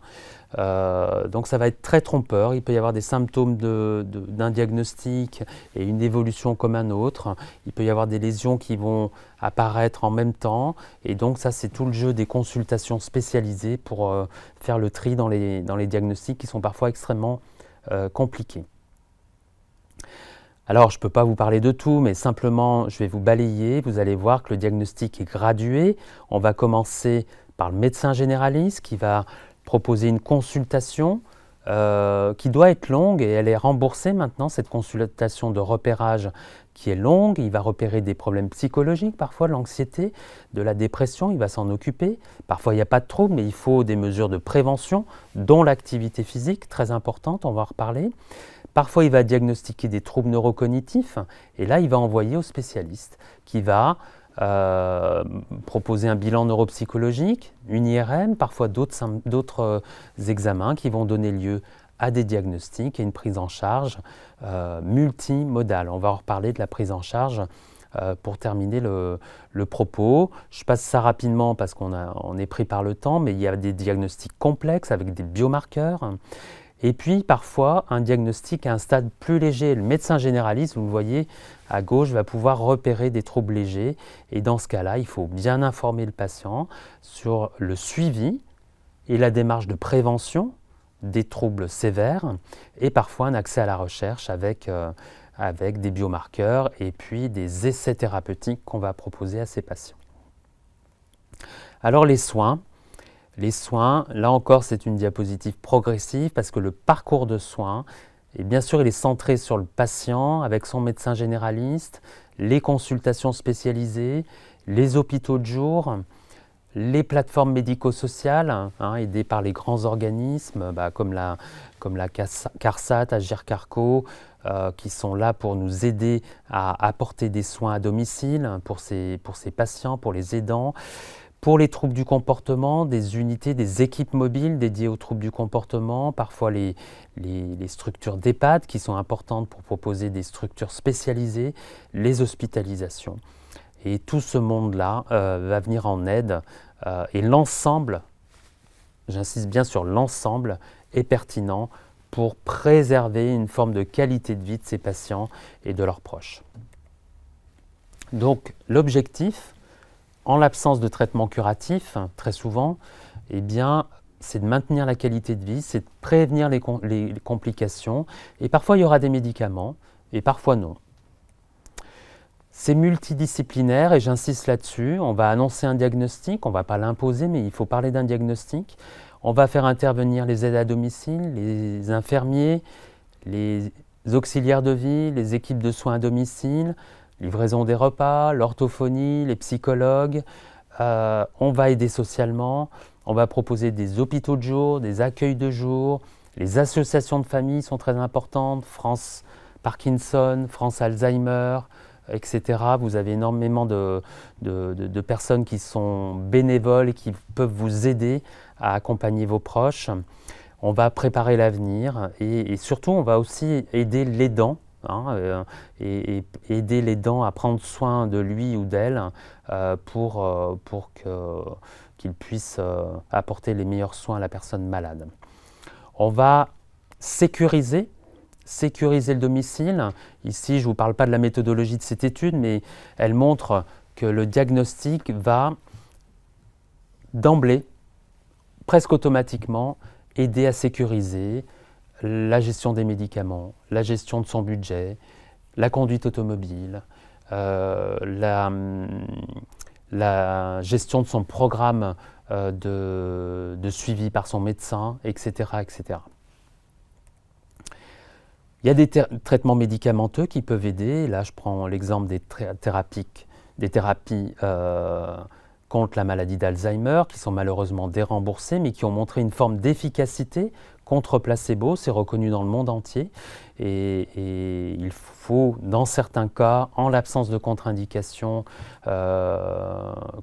Donc ça va être très trompeur, il peut y avoir des symptômes d'un diagnostic et une évolution comme un autre, il peut y avoir des lésions qui vont apparaître en même temps et donc ça c'est tout le jeu des consultations spécialisées pour faire le tri dans les diagnostics qui sont parfois extrêmement compliqué. Alors, je ne peux pas vous parler de tout, mais simplement, je vais vous balayer. Vous allez voir que le diagnostic est gradué. On va commencer par le médecin généraliste qui va proposer une consultation qui doit être longue et elle est remboursée maintenant, cette consultation de repérage qui est longue. Il va repérer des problèmes psychologiques, parfois l'anxiété, de la dépression, il va s'en occuper. Parfois, il n'y a pas de trouble, mais il faut des mesures de prévention, dont l'activité physique, très importante, on va en reparler. Parfois, il va diagnostiquer des troubles neurocognitifs, et là, il va envoyer au spécialiste, qui va proposer un bilan neuropsychologique, une IRM, parfois d'autres examens qui vont donner lieu à des diagnostics et une prise en charge multimodale. On va en reparler de la prise en charge pour terminer le propos. Je passe ça rapidement parce qu'on est pris par le temps, mais il y a des diagnostics complexes avec des biomarqueurs. Et puis parfois, un diagnostic à un stade plus léger. Le médecin généraliste, vous le voyez à gauche, va pouvoir repérer des troubles légers. Et dans ce cas-là, il faut bien informer le patient sur le suivi et la démarche de prévention des troubles sévères et parfois un accès à la recherche avec des biomarqueurs et puis des essais thérapeutiques qu'on va proposer à ces patients. Alors les soins, là encore c'est une diapositive progressive parce que le parcours de soins, et bien sûr il est centré sur le patient avec son médecin généraliste, les consultations spécialisées, les hôpitaux de jour, les plateformes médico-sociales, aidées par les grands organismes comme la CARSAT, Agir Carco, qui sont là pour nous aider à apporter des soins à domicile pour ces patients, pour les aidants. Pour les troubles du comportement, des unités, des équipes mobiles dédiées aux troubles du comportement, parfois les structures d'EHPAD qui sont importantes pour proposer des structures spécialisées, les hospitalisations. Et tout ce monde-là va venir en aide et l'ensemble, j'insiste bien sur l'ensemble, est pertinent pour préserver une forme de qualité de vie de ces patients et de leurs proches. Donc l'objectif, en l'absence de traitement curatif, très souvent, eh bien, c'est de maintenir la qualité de vie, c'est de prévenir les complications. Et parfois, il y aura des médicaments, et parfois non. C'est multidisciplinaire, et j'insiste là-dessus. On va annoncer un diagnostic, on ne va pas l'imposer, mais il faut parler d'un diagnostic. On va faire intervenir les aides à domicile, les infirmiers, les auxiliaires de vie, les équipes de soins à domicile, livraison des repas, l'orthophonie, les psychologues. On va aider socialement, on va proposer des hôpitaux de jour, des accueils de jour. Les associations de famille sont très importantes, France Parkinson, France Alzheimer, etc. Vous avez énormément de personnes qui sont bénévoles et qui peuvent vous aider à accompagner vos proches. On va préparer l'avenir et surtout on va aussi aider l'aidant. Et aider l'aidant à prendre soin de lui ou d'elle pour qu'il puisse apporter les meilleurs soins à la personne malade. On va sécuriser le domicile. Ici, je ne vous parle pas de la méthodologie de cette étude, mais elle montre que le diagnostic va d'emblée, presque automatiquement, aider à sécuriser la gestion des médicaments, la gestion de son budget, la conduite automobile, la gestion de son programme de suivi par son médecin, etc., etc. Il y a des traitements médicamenteux qui peuvent aider. Là, je prends l'exemple des thérapies contre la maladie d'Alzheimer, qui sont malheureusement déremboursées, mais qui ont montré une forme d'efficacité contre placebo, c'est reconnu dans le monde entier. Et il faut, dans certains cas, en l'absence de contre-indication,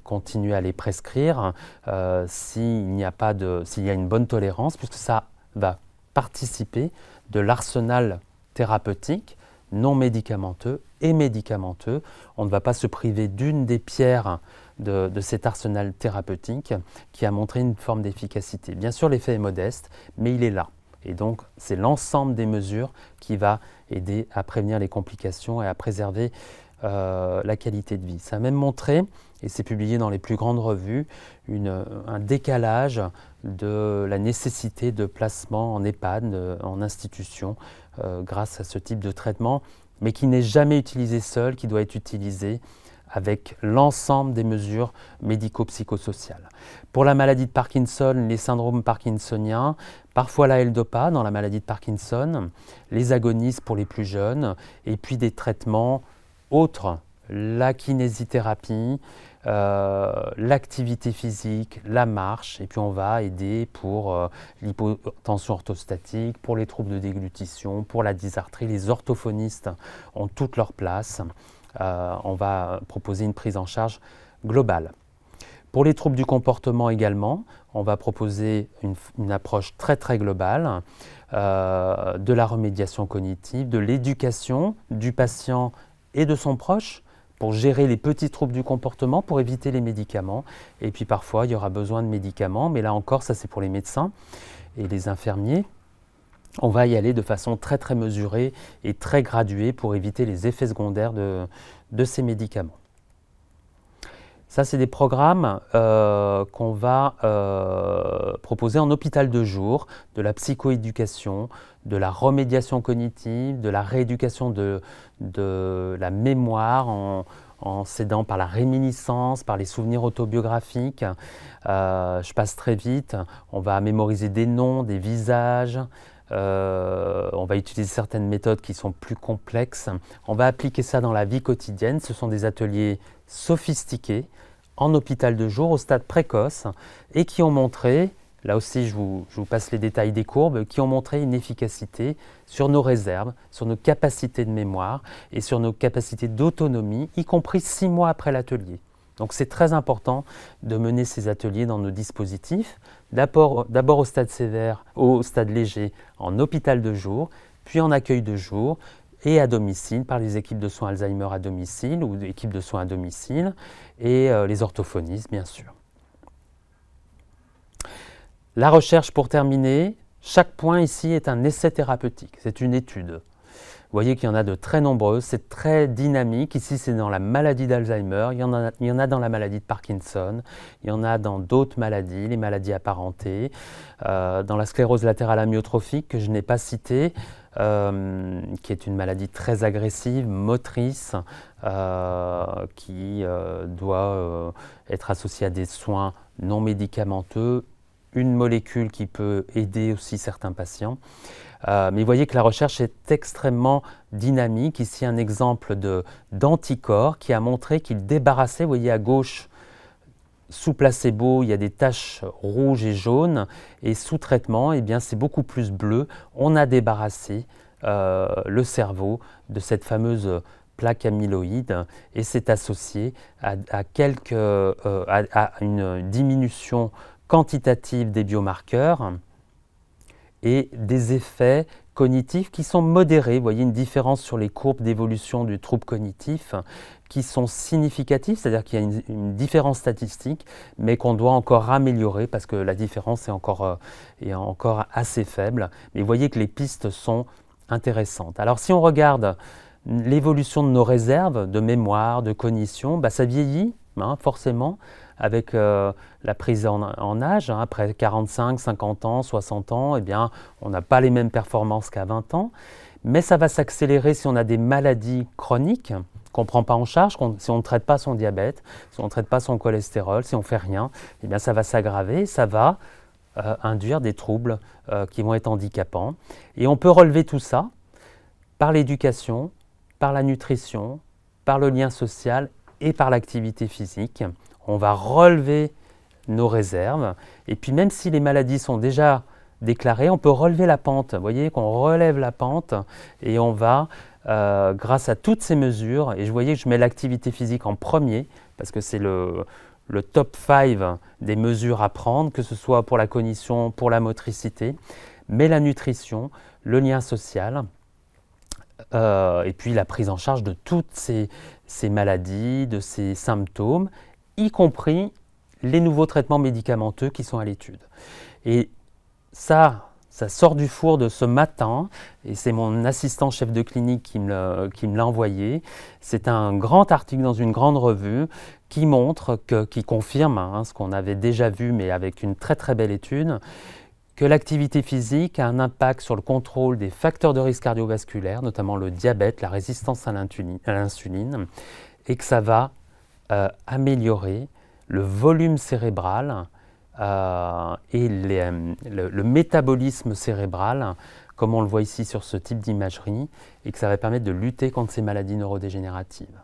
continuer à les prescrire s'il y a une bonne tolérance, puisque ça va participer de l'arsenal thérapeutique non médicamenteux et médicamenteux. On ne va pas se priver d'une des pierres de cet arsenal thérapeutique qui a montré une forme d'efficacité. Bien sûr, l'effet est modeste, mais il est là. Et donc, c'est l'ensemble des mesures qui va aider à prévenir les complications et à préserver la qualité de vie. Ça a même montré, et c'est publié dans les plus grandes revues, un décalage de la nécessité de placement en EHPAD, en institution, grâce à ce type de traitement, mais qui n'est jamais utilisé seul, qui doit être utilisé avec l'ensemble des mesures médico-psychosociales. Pour la maladie de Parkinson, les syndromes parkinsoniens, parfois la L-Dopa dans la maladie de Parkinson, les agonistes pour les plus jeunes, et puis des traitements autres, la kinésithérapie, l'activité physique, la marche, et puis on va aider pour l'hypotension orthostatique, pour les troubles de déglutition, pour la dysarthrie. Les orthophonistes ont toute leur place. On va proposer une prise en charge globale. Pour les troubles du comportement également, on va proposer une approche très très globale de la remédiation cognitive, de l'éducation du patient et de son proche pour gérer les petits troubles du comportement, pour éviter les médicaments. Et puis parfois, il y aura besoin de médicaments, mais là encore, ça c'est pour les médecins et les infirmiers. On va y aller de façon très très mesurée et très graduée pour éviter les effets secondaires de ces médicaments. Ça, c'est des programmes qu'on va proposer en hôpital de jour, de la psychoéducation, de la remédiation cognitive, de la rééducation de la mémoire en s'aidant par la réminiscence, par les souvenirs autobiographiques. Je passe très vite. On va mémoriser des noms, des visages. On va utiliser certaines méthodes qui sont plus complexes. On va appliquer ça dans la vie quotidienne. Ce sont des ateliers sophistiqués en hôpital de jour au stade précoce et qui ont montré, là aussi je vous passe les détails des courbes, qui ont montré une efficacité sur nos réserves, sur nos capacités de mémoire et sur nos capacités d'autonomie, y compris 6 mois après l'atelier. Donc c'est très important de mener ces ateliers dans nos dispositifs, d'abord au stade sévère, au stade léger, en hôpital de jour, puis en accueil de jour, et à domicile par les équipes de soins Alzheimer à domicile ou équipes de soins à domicile et les orthophonistes bien sûr. La recherche pour terminer, chaque point ici est un essai thérapeutique, c'est une étude. Vous voyez qu'il y en a de très nombreuses, c'est très dynamique. Ici, c'est dans la maladie d'Alzheimer, il y en a dans la maladie de Parkinson, il y en a dans d'autres maladies, les maladies apparentées, dans la sclérose latérale amyotrophique que je n'ai pas citée, qui est une maladie très agressive, motrice, qui doit être associée à des soins non médicamenteux, une molécule qui peut aider aussi certains patients. Mais vous voyez que la recherche est extrêmement dynamique. Ici, un exemple d'anticorps qui a montré qu'il débarrassait, vous voyez à gauche, sous placebo, il y a des taches rouges et jaunes, et sous traitement, eh bien, c'est beaucoup plus bleu. On a débarrassé le cerveau de cette fameuse plaque amyloïde, et c'est associé à une diminution quantitative des biomarqueurs et des effets cognitifs qui sont modérés. Vous voyez une différence sur les courbes d'évolution du trouble cognitif qui sont significatives, c'est-à-dire qu'il y a une différence statistique, mais qu'on doit encore améliorer parce que la différence est encore assez faible. Mais vous voyez que les pistes sont intéressantes. Alors si on regarde l'évolution de nos réserves de mémoire, de cognition, ça vieillit, forcément, avec la prise en âge. Après 45, 50 ans, 60 ans, eh bien, on n'a pas les mêmes performances qu'à 20 ans. Mais ça va s'accélérer si on a des maladies chroniques qu'on ne prend pas en charge, si on ne traite pas son diabète, si on ne traite pas son cholestérol, si on ne fait rien, eh bien, ça va s'aggraver, ça va induire des troubles qui vont être handicapants. Et on peut relever tout ça par l'éducation, par la nutrition, par le lien social et par l'activité physique. On va relever nos réserves. Et puis même si les maladies sont déjà déclarées, on peut relever la pente. Vous voyez qu'on relève la pente et on va, grâce à toutes ces mesures, et je voyais que je mets l'activité physique en premier, parce que c'est le top 5 des mesures à prendre, que ce soit pour la cognition, pour la motricité, mais la nutrition, le lien social, et puis la prise en charge de toutes ces maladies, de ces symptômes, y compris les nouveaux traitements médicamenteux qui sont à l'étude. Et ça sort du four de ce matin, et c'est mon assistant chef de clinique qui me l'a envoyé. C'est un grand article dans une grande revue qui montre, qui confirme ce qu'on avait déjà vu, mais avec une très très belle étude, que l'activité physique a un impact sur le contrôle des facteurs de risque cardiovasculaire, notamment le diabète, la résistance à l'insuline, et que ça va améliorer le volume cérébral et le métabolisme cérébral, comme on le voit ici sur ce type d'imagerie, et que ça va permettre de lutter contre ces maladies neurodégénératives.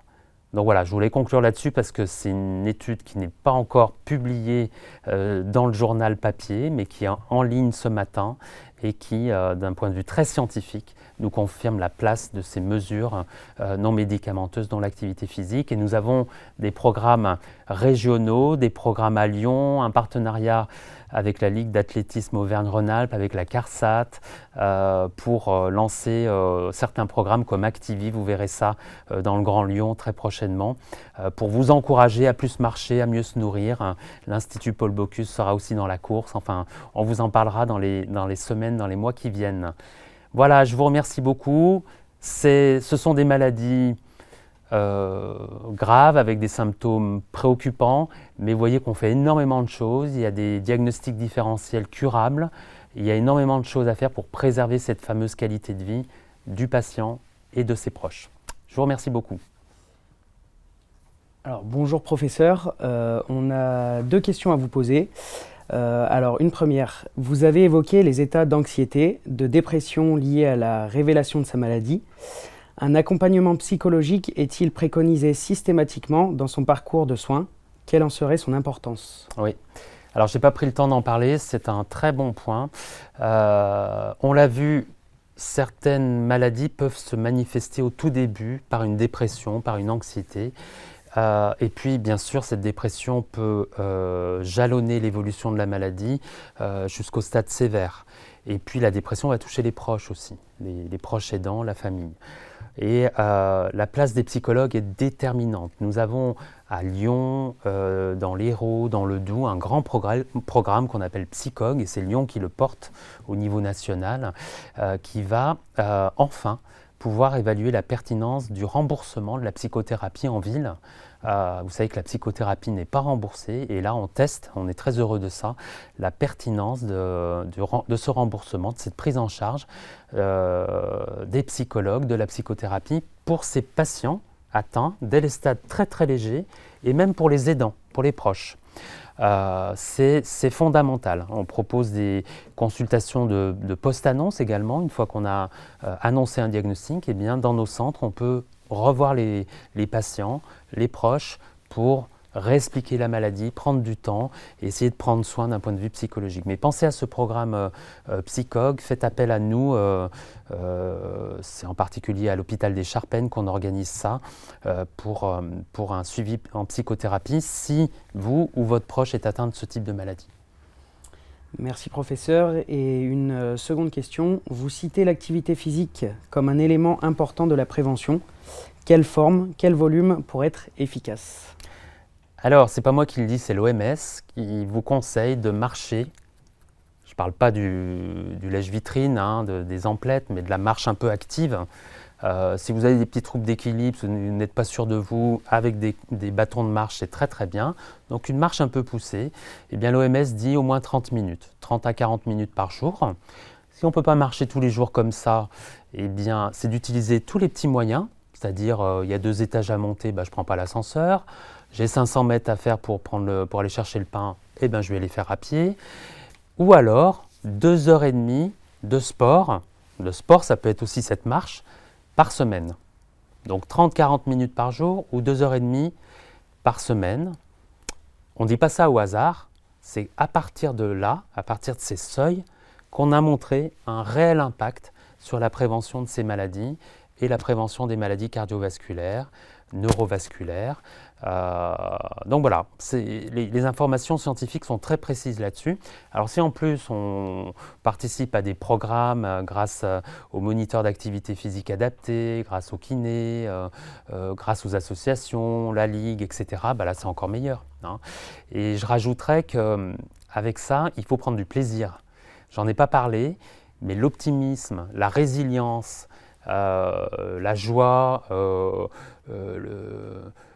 Donc voilà, je voulais conclure là-dessus parce que c'est une étude qui n'est pas encore publiée dans le journal papier, mais qui est en ligne ce matin et qui, d'un point de vue très scientifique, nous confirme la place de ces mesures non médicamenteuses dans l'activité physique. Et nous avons des programmes régionaux, des programmes à Lyon, un partenariat avec la Ligue d'athlétisme Auvergne-Rhône-Alpes, avec la CARSAT, pour lancer certains programmes comme Activi, vous verrez ça dans le Grand Lyon très prochainement, pour vous encourager à plus marcher, à mieux se nourrir. L'Institut Paul Bocuse sera aussi dans la course, enfin on vous en parlera dans les semaines, dans les mois qui viennent. Voilà, je vous remercie beaucoup. Ce sont des maladies graves, avec des symptômes préoccupants, mais vous voyez qu'on fait énormément de choses, il y a des diagnostics différentiels curables, il y a énormément de choses à faire pour préserver cette fameuse qualité de vie du patient et de ses proches. Je vous remercie beaucoup. Alors, bonjour professeur, on a 2 questions à vous poser. Alors, une première, vous avez évoqué les états d'anxiété, de dépression liés à la révélation de sa maladie. Un accompagnement psychologique est-il préconisé systématiquement dans son parcours de soins? Quelle en serait son importance? Oui. Alors, je n'ai pas pris le temps d'en parler, c'est un très bon point. On l'a vu, certaines maladies peuvent se manifester au tout début par une dépression, par une anxiété. Et puis, bien sûr, cette dépression peut jalonner l'évolution de la maladie jusqu'au stade sévère. Et puis, la dépression va toucher les proches aussi, les proches aidants, la famille. Et la place des psychologues est déterminante. Nous avons à Lyon, dans l'Hérault, dans le Doubs, un grand programme qu'on appelle Psychog, et c'est Lyon qui le porte au niveau national, qui va enfin pouvoir évaluer la pertinence du remboursement de la psychothérapie en ville. Vous savez que la psychothérapie n'est pas remboursée, et là on teste, on est très heureux de ça, la pertinence de ce remboursement, de cette prise en charge des psychologues, de la psychothérapie pour ces patients atteints dès les stades très très légers, et même pour les aidants, pour les proches. C'est fondamental. On propose des consultations de post-annonce également. Une fois qu'on a annoncé un diagnostic, eh bien, dans nos centres, on peut revoir les patients, les proches, pour réexpliquer la maladie, prendre du temps et essayer de prendre soin d'un point de vue psychologique. Mais pensez à ce programme Psychog, faites appel à nous, c'est en particulier à l'hôpital des Charpennes qu'on organise ça pour un suivi en psychothérapie si vous ou votre proche est atteint de ce type de maladie. Merci professeur. Et une seconde question, vous citez l'activité physique comme un élément important de la prévention. Quelle forme, quel volume pour être efficace? Alors, ce n'est pas moi qui le dis, c'est l'OMS qui vous conseille de marcher. Je ne parle pas du lèche-vitrine, des emplettes, mais de la marche un peu active. Si vous avez des petits troubles d'équilibre, si vous n'êtes pas sûr de vous, avec des bâtons de marche, c'est très très bien. Donc une marche un peu poussée, eh bien l'OMS dit au moins 30 minutes, 30 à 40 minutes par jour. Si on ne peut pas marcher tous les jours comme ça, eh bien c'est d'utiliser tous les petits moyens, c'est-à-dire il y a 2 étages à monter, je ne prends pas l'ascenseur. J'ai 500 mètres à faire pour aller chercher le pain, eh bien je vais les faire à pied. Ou alors 2h30 de sport. Le sport, ça peut être aussi cette marche par semaine. Donc 30-40 minutes par jour ou 2h30 par semaine. On ne dit pas ça au hasard, c'est à partir de là, à partir de ces seuils, qu'on a montré un réel impact sur la prévention de ces maladies et la prévention des maladies cardiovasculaires, neurovasculaires. Donc voilà, les informations scientifiques sont très précises là-dessus. Alors si en plus on participe à des programmes grâce aux moniteurs d'activité physique adaptés, grâce aux kinés, grâce aux associations, la Ligue, etc., là c'est encore meilleur. Et je rajouterais qu'avec ça, il faut prendre du plaisir. J'en ai pas parlé, mais l'optimisme, la résilience, la joie,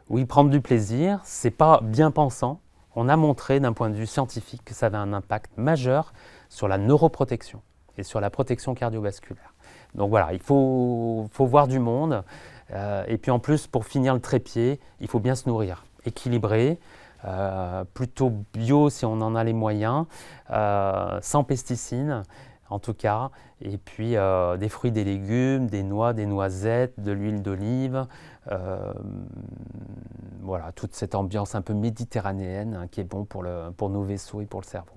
oui, prendre du plaisir, c'est pas bien pensant. On a montré d'un point de vue scientifique que ça avait un impact majeur sur la neuroprotection et sur la protection cardiovasculaire. Donc voilà, il faut voir du monde. Et puis en plus, pour finir le trépied, il faut bien se nourrir, équilibré, plutôt bio si on en a les moyens, sans pesticides en tout cas, et puis des fruits, des légumes, des noix, des noisettes, de l'huile d'olive, voilà, toute cette ambiance un peu méditerranéenne qui est bon pour nos vaisseaux et pour le cerveau.